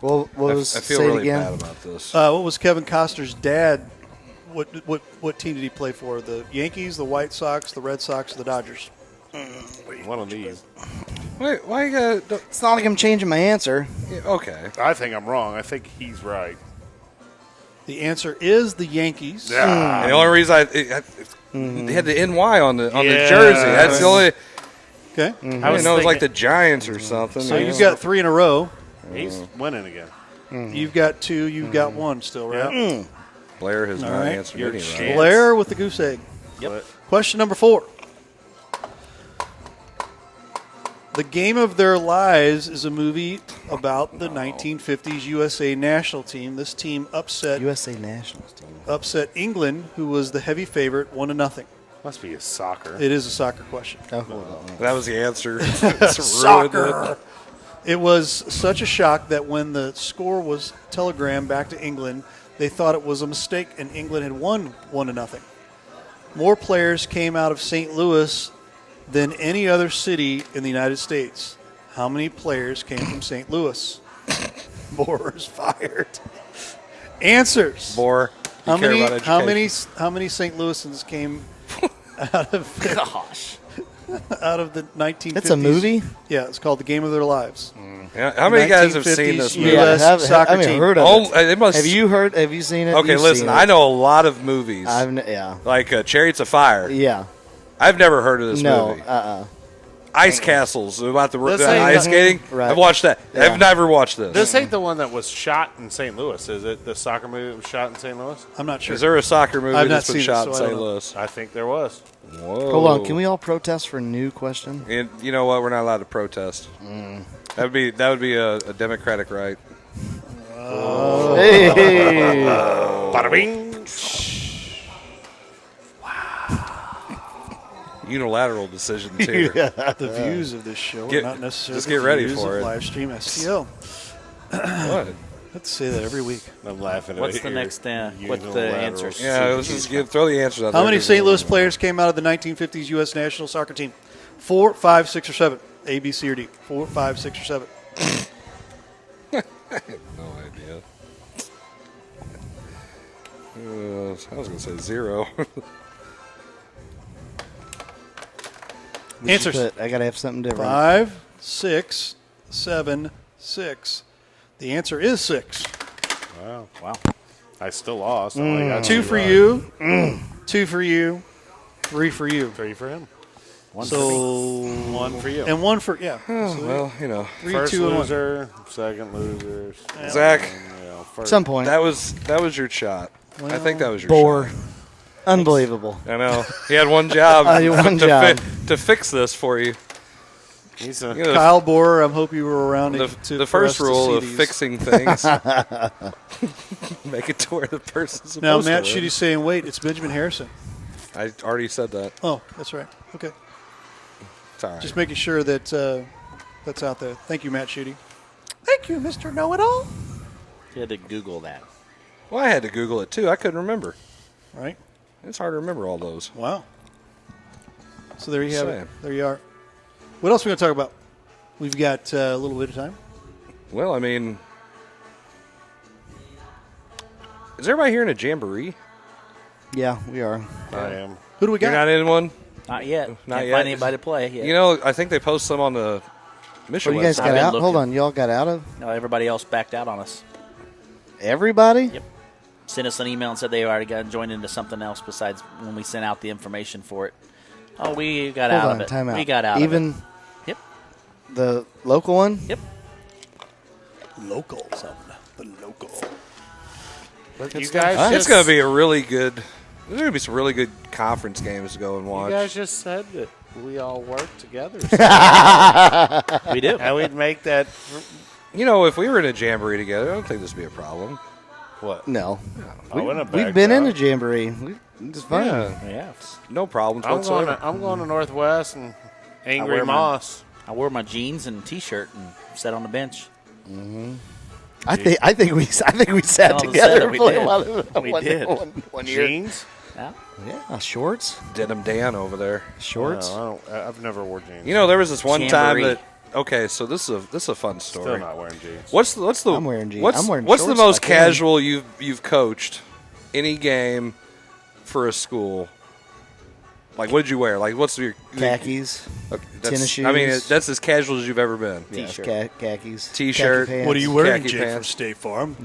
Well, what was I feel say it really again? bad about this. What was Kevin Costner's dad? What team did he play for? The Yankees, the White Sox, the Red Sox, or the Dodgers? One of these. Wait, why you got? It's not like I'm changing my answer. Okay. I think I'm wrong. I think he's right. The answer is the Yankees. Yeah. And the only reason they had the NY on the jersey. That's the only. Okay. I didn't know it was like the Giants or something. So you've got 3 in a row. He's winning again. You've got 2. You've got 1 still, right? Blair has All not right. answered Your any chance. right. Blair with the goose egg. Yep. Question number 4. The Game of Their Lives is a movie about the 1950s USA national team. This team upset USA Nationals team. England, who was the heavy favorite, 1-0. Must be a soccer. It is a soccer question. Oh, hold on. That was the answer. Soccer. It was such a shock that when the score was telegrammed back to England, they thought it was a mistake and England had won 1-0. More players came out of St. Louis than any other city in the United States. How many players came from St. Louis? Boer is fired. Answers. Boer. How many St. Louisans came out of out of the 1950s? It's a movie? Yeah, it's called The Game of Their Lives. Yeah, how many guys have seen this movie? US soccer I mean, team. heard of it. Have you heard? Have you seen it? Okay, You've listen. seen it. I know a lot of movies. Yeah. Like Chariots of Fire. Yeah. I've never heard of this No. movie. Ice Castles about the This ain't- ice skating. Right. I've watched that. Yeah. I've never watched this. This ain't the one that was shot in St. Louis, is it? The soccer movie that was shot in St. Louis? I'm not sure. Is there a soccer movie I've not that's been seen it, shot so in I St. don't know. Louis? I think there was. Whoa. Hold on. Can we all protest for a new question? And you know what? We're not allowed to protest. That would be a democratic right. Hey. Bada bing. Unilateral decision too. The views of this show are not necessarily just get ready the views for of it. Livestream STL. What? Let's say that every week. I'm laughing at What's it the here. next? What's the Unilateral. answers? Yeah, let's just throw the answers out How there. many St. Louis players came out of the 1950s U.S. national soccer team? 4, 5, 6, or 7? A, B, C, or D? 4, 5, 6, or 7? I have no idea. I was going to say 0. Answers. I got to have something different. 5, 6, 7, 6. The answer is 6. Wow. I still lost. I'm like, I 2 did for right. you. 2 for you. 3 for you. 3 for him. 1 1 for you. And 1 for, yeah. Well, you know. 3, First 2, and 1. loser, second loser. Zach, First. Some point. that was your shot. I think that was your Boer. shot. Unbelievable. I know. He had one job, One job. to fix this for you. He's a, You know, Kyle Boer, I hope you were around the for first us to rule see of these. fixing things, make it to where the person's supposed Now, to Matt live. Schuette's saying, wait, it's Benjamin Harrison. I already said that. Oh, that's right. Okay. It's all right. Just making sure that that's out there. Thank you, Matt Schuette. Thank you, Mr. Know-It-All. You had to Google that. Well, I had to Google it, too. I couldn't remember. Right? It's hard to remember all those. Wow. So there you have it. Saying. There you are. What else are we going to talk about? We've got a little bit of time. Well, I mean, is everybody here in a jamboree? Yeah, we are. I am. Who do we got? You're not in one? Not yet. Not Can't yet. find anybody to play yet. You know, I think they post some on the Mission Well, you guys website. got out? looking. Hold on. Y'all got out of? No, everybody else backed out on us. Everybody? Yep. Sent us an email and said they already got joined into something else besides when we sent out the information for it. Oh, we got Hold out on, of it. time out. We got out Even of it. Yep. the local one? Yep. Local, something. The local. But you It's guys it's going to be a really good. There's going to be some really good conference games to go and watch. You guys just said that we all work together. We do. And we'd make that. You know, if we were in a jamboree together, I don't think this would be a problem. What? No. Oh, in a We've been in backdrop. a jamboree. It's fun. Yeah. No problems I'm whatsoever. going to Northwest and Angry wear my- Moss. I wore my jeans and T-shirt and sat on the bench. I think we sat All of a together sudden we for a did. while. We did. One year. Jeans? Yeah. Yeah, shorts. Denim Dan over there. Shorts. No, I've never worn jeans. You know, there was this one time Jamboree. that. Okay, so this is a fun story. Still not wearing jeans. What's the? I'm wearing jeans. What's, I'm wearing what's the shorts most if I can. casual you've coached any game for a school? Like, what did you wear? Like, what's your Khakis. Okay, Tennis shoes. I mean, that's as casual as you've ever been. Yeah, T-shirt. khakis. T-shirt. Khaki pants. What are you wearing, Khaki Jake, from pants. State Farm?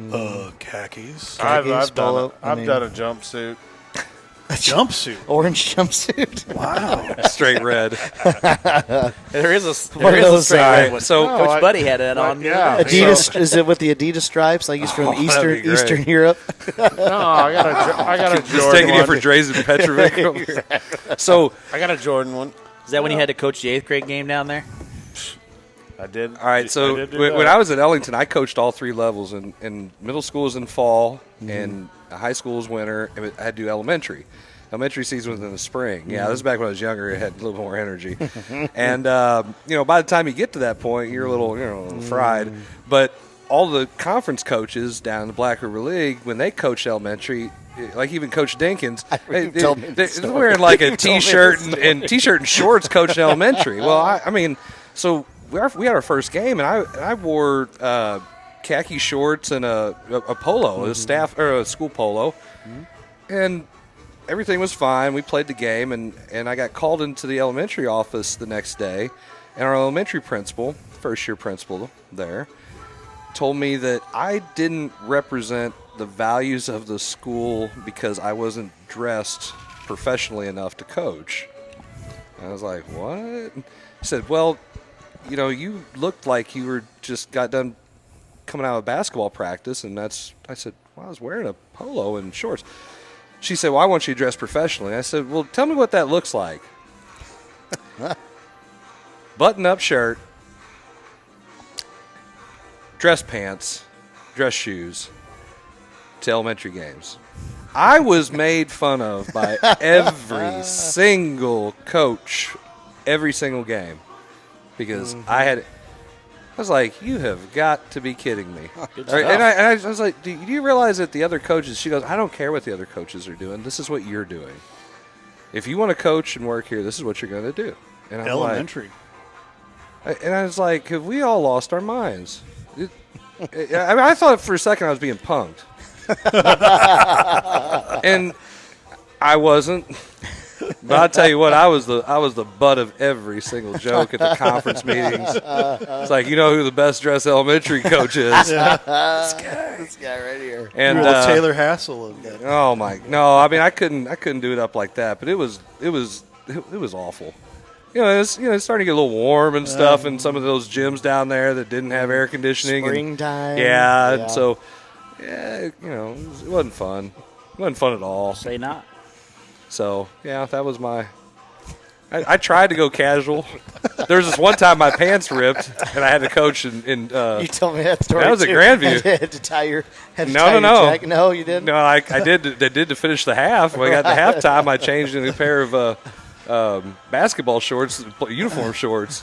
Khakis. I've polo, done a jumpsuit. A jumpsuit. Orange jumpsuit. Wow. Straight red. There is One of those, straight red one. so- Coach Buddy had that on. Yeah. Adidas. Is it with the Adidas stripes like he's from Oh, that'd be great. Eastern Europe? No, I got a Just Jordan taking one. it for Drazen Petrovic. So, I got a Jordan one. Is that when you had to coach the 8th grade game down there? I did. all right. So I did do when that. I was at Ellington, I coached all three levels. And middle school was in fall, and high school was winter. And I had to do elementary. Elementary season was in the spring. Yeah, this is back when I was younger. It had a little more energy. And, by the time you get to that point, you're a little, fried. But all the conference coaches down in the Black River League, when they coached elementary, like even Coach Dinkins, they're wearing like a T-shirt and T-shirt and shorts coaching elementary. Well, I mean, so we had our first game, and I wore khaki shorts and a polo, a staff or a school polo, and everything was fine. We played the game, and I got called into the elementary office the next day, and our elementary principal, first-year principal there, told me that I didn't represent the values of the school because I wasn't dressed professionally enough to coach. And I was like, what? He said, well, you looked like you were just got done coming out of basketball practice, and I said, well, I was wearing a polo and shorts. She said, well, I want you to dress professionally. I said, well, tell me what that looks like. Button-up shirt, dress pants, dress shoes to elementary games. I was made fun of by every single coach, every single game, because I was like, you have got to be kidding me. And I was like, do you realize that the other coaches, she goes, I don't care what the other coaches are doing. This is what you're doing. If you want to coach and work here, this is what you're going to do. And I'm Elementary. and I was like, have we all lost our minds? I thought for a second I was being punked. And I wasn't. But I'll tell you what, I was the butt of every single joke at the conference meetings. It's like, you know who the best dressed elementary coach is? This guy right here. And You're the Taylor Hassel of that. oh my, no! I mean, I couldn't do it up like that. But it was awful. It's starting to get a little warm and stuff in some of those gyms down there that didn't have air conditioning. Springtime. Yeah, and so it wasn't fun. It wasn't fun at all. Say not. So, yeah, that was my I tried to go casual. There was this one time my pants ripped, and I had to coach in you told me that story. That was too. at Grandview. Had to tie your No. jacket. No, you didn't. No, I did. They did to finish the half. When I got to halftime, I changed into a pair of basketball shorts, uniform shorts.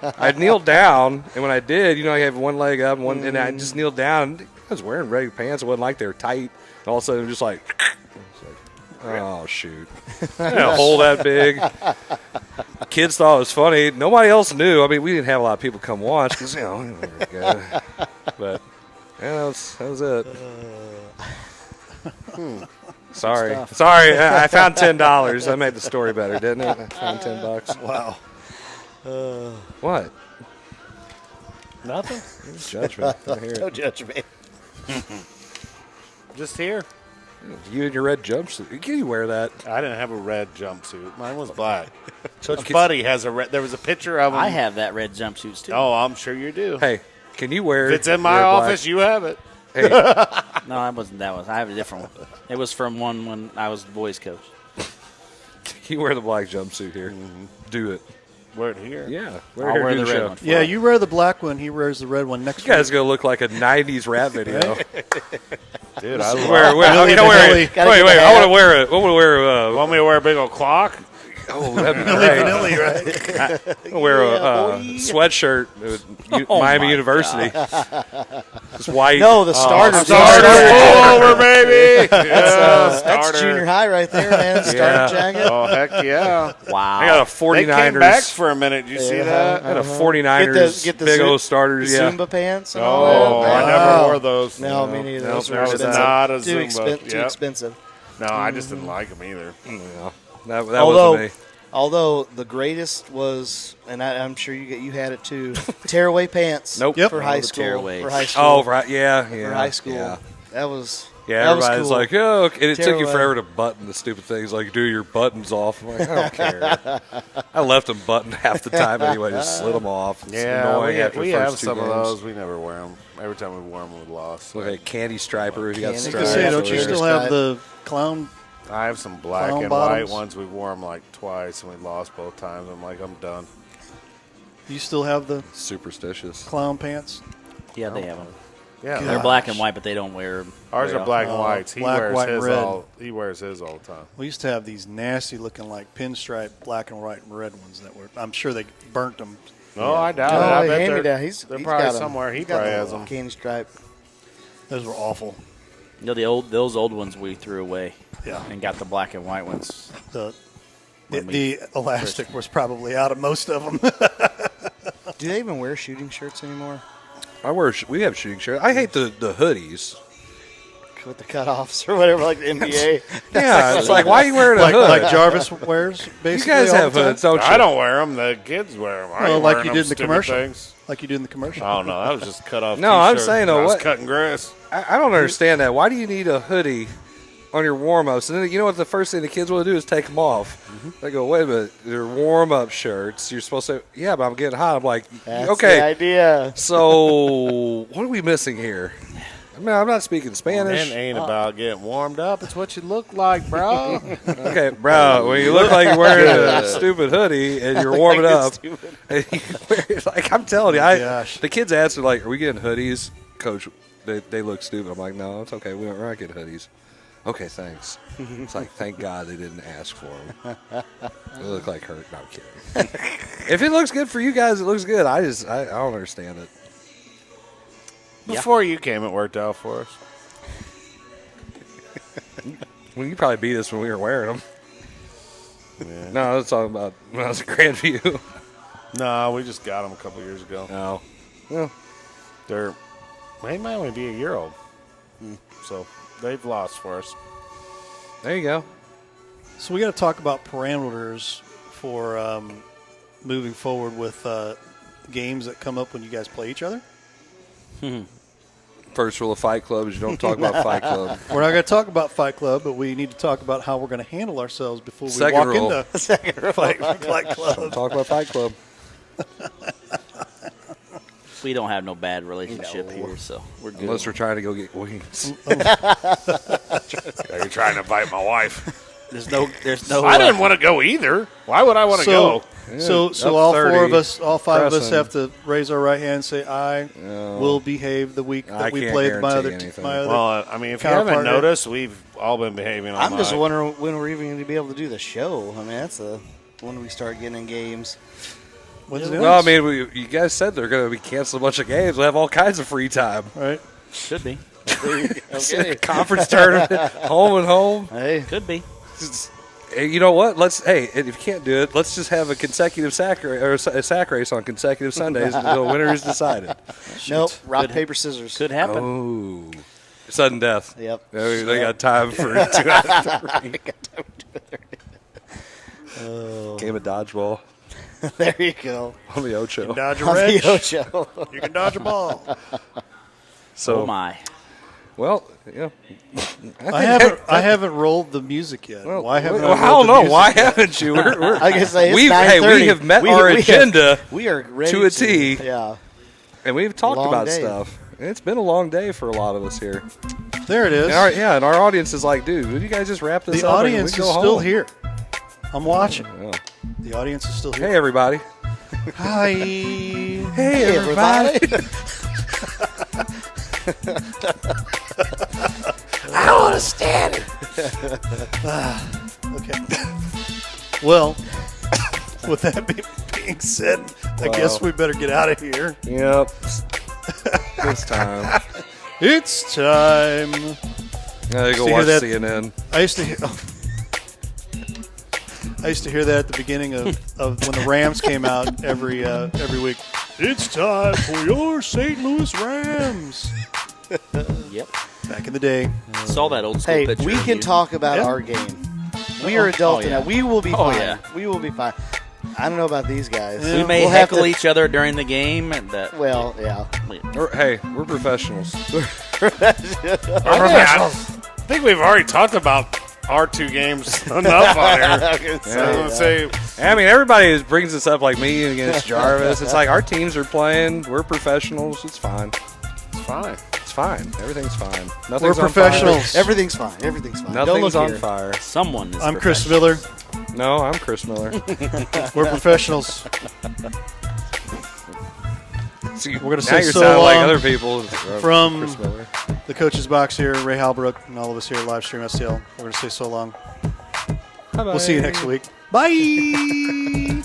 I kneeled down, and when I did, I have one leg up, and I just kneeled down. I was wearing regular pants. It wasn't like they were tight. And all of a sudden, just like, oh, shoot. A hole that big. Kids thought it was funny. Nobody else knew. I mean, we didn't have a lot of people come watch because, but, yeah, that was it. Sorry. stuff. Sorry. I found $10. I made the story better, didn't it? I found $10. Wow. What? Nothing. Judgment. I hear No it. judgment. Just here. You and your red jumpsuit. Can you wear that? I didn't have a red jumpsuit. Mine was black. Coach Buddy has a red. There was a picture of him. I have that red jumpsuits too. Oh, I'm sure you do. Hey, can you wear? If it's in my your black- office, you have it. Hey, No, I wasn't that one. I have a different one. It was from one when I was the boys coach. can you wear the black jumpsuit here? Do it. Wear it here. Yeah. I'll wear do the red show. one. Yeah, you wear the black one. He wears the red one next You guys week. gonna look like a '90s rap video. Dude, I love Wait, I want to wear it. I want to wear. Want me to wear a big old clock? Oh, that'd be Milli great. Vanilli, right? I'm gonna wear a sweatshirt with Miami University. It's white. No, the starter. Starter over, baby. That's junior high right there, man. Starter jacket. Oh, heck yeah. Wow. I got a They 49ers. came back for a minute. Did you see that? I had a 49ers Get the big Zo- old starters. the Yeah. Zumba pants. And all Oh, that. I never wore those. No, me neither. Nope, Those were that was expensive. not a Too Zumba. Too Yep. expensive. No, I just didn't like them either. Yeah. That Although, wasn't me. although the greatest was, and I'm sure you had it too, tearaway pants. Nope. Yep. For Oh, high the school. tearaways. For high school. Oh, right. Yeah. For high school. Yeah. That was. Yeah, that was everybody's cool. like, oh, okay. And it took you Tearaway. forever to button the stupid things, like do your buttons off. I'm like, I don't care. I left them buttoned half the time anyway, just slid them off. It's Yeah, annoying we after the have first two some games. of those. We never wear them. Every time we wore them, we lost. Look like candy striper. If you got Candy I was stripes. gonna say, Stripe. don't you Stripe. still have the clown? I have some black Clown and bottoms? white ones. We wore them like twice, and we lost both times. I'm like, I'm done. You still have the Superstitious. clown pants? Yeah, they have them. Yeah, They're black and white, but they don't wear them. ours are black and whites. Black, white, and red. He wears his all the time. We used to have these nasty looking like pinstripe black and white and red ones that were. I'm sure they burnt them. No, I doubt it. Oh, I he bet handed me they're, down. He's they're he's probably got 'em. somewhere. He He's got probably the has them. candy stripe. Those were awful. You know, those old ones we threw away. Yeah. And got the black and white ones. The elastic was probably out of most of them. Do they even wear shooting shirts anymore? We have shooting shirts. I hate the hoodies. With the cutoffs or whatever, like the NBA. Yeah, it's like, why are you wearing a like, hood? like Jarvis wears, basically. You guys all have the time? hoods, don't you? I don't wear them. The kids wear them. I Well, ain't like wearing you them did in the stupid commercial. Things. Like you did in the commercial. Oh no, that was just cut off. No, I'm t-shirt. saying, I was what- cutting grass. I don't understand that. Why do you need a hoodie on your warm-ups? And then you know what the first thing the kids want to do is take them off. They go, wait a minute, they're warm-up shirts. You're supposed to, yeah, but I'm getting hot. I'm like, That's okay. the idea. So what are we missing here? I mean, I'm not speaking Spanish. Men ain't about getting warmed up. It's what you look like, bro. Okay, bro, when you look like you're wearing a stupid hoodie and you're warming up, and you wear, like I'm telling you, the kids asked me, like, are we getting hoodies? Coach, they look stupid. I'm like, no, it's okay. We're not getting hoodies. Okay, thanks. It's like, thank God they didn't ask for them. They look like hurt. No, I'm kidding. If it looks good for you guys, it looks good. I don't understand it. Before you came, it worked out for us. Well, you probably beat us when we were wearing them. Yeah. No, I was talking about when I was at Grandview. No, we just got them a couple years ago. No. Well, they might only be a year old. So they've lost for us. there you go. So we got to talk about parameters for moving forward with games that come up when you guys play each other. First rule of Fight Club is you don't talk about Fight Club. We're not going to talk about Fight Club, but we need to talk about how we're going to handle ourselves before we Second walk rule. into Fight Club. Don't talk about Fight Club. We don't have no bad relationship here, so we're good. Unless we're trying to go get wings. You're trying to bite my wife. There's no. I didn't want to go either. Why would I want to go? So up all 30, four of us, all five of us, pressing. have to raise our right hand and say, "I will behave the week I that we can't played my other." guarantee anything. My other Well, I mean, if you haven't counterpart here. noticed, we've all been behaving. I'm just wondering when we're even going to be able to do the show. I mean, that's when we start getting in games. When's the Well, I next? mean, you guys said they're going to be canceling a bunch of games. We'll have all kinds of free time. Right? Should be. Okay. Conference tournament, home and home. Hey, Could be. Hey, you know what? If you can't do it, let's just have a consecutive sack race on consecutive Sundays until the winner is decided. nope. Rock, paper, scissors. Could happen. Oh, Sudden death. Yep. They got time for 2 out of 3. Game of dodgeball. There you go. On the Ocho. You can dodge a On the wrench. Ocho. You can dodge a ball. So, Oh my! well, yeah. I haven't rolled the music yet. Why haven't I don't know. Why haven't you? I guess it's we 9:30. have met our agenda we are ready to a T. Yeah. And we've talked Long about day. stuff. It's been a long day for a lot of us here. There it is. And our audience is like, dude, would you guys just wrap this The up? and audience we go is still home? here. I'm watching. Yeah. The audience is still here. Hey, everybody. Hi. Hey, everybody. I don't want to stand it. Okay. Well, with that being said, I guess we better get out of here. Yep. It's time. It's time. I go to watch hear that- CNN. I used to hear that at the beginning of when the Rams came out every week. It's time for your St. Louis Rams. Yep. Back in the day. Saw that old school Hey, picture. we of can you. talk about Yeah. our game. We are adults yeah. now. We will be Oh, fine. yeah. We will be fine. I don't know about these guys. We may We'll have heckle to- each other during the game. And that. Well, yeah. Hey, we're professionals. I think we've already talked about our 2 games enough on here. I was gonna say, I mean, everybody brings this up like me against Jarvis. It's like our teams are playing. We're professionals. It's fine. It's fine. It's fine. Everything's fine. We're Nothing's on professionals. fire. Everything's fine. Everything's fine. Don't Nothing's look on here. fire. Someone is. I'm Chris Miller. No, I'm Chris Miller. We're professionals. See, We're going to now say you're so sounding like long other people. from Chris Miller. the coach's box here, Ray Halbrook, and all of us here at Livestream STL. We're going to say so long. Bye-bye. We'll see you next week. Bye.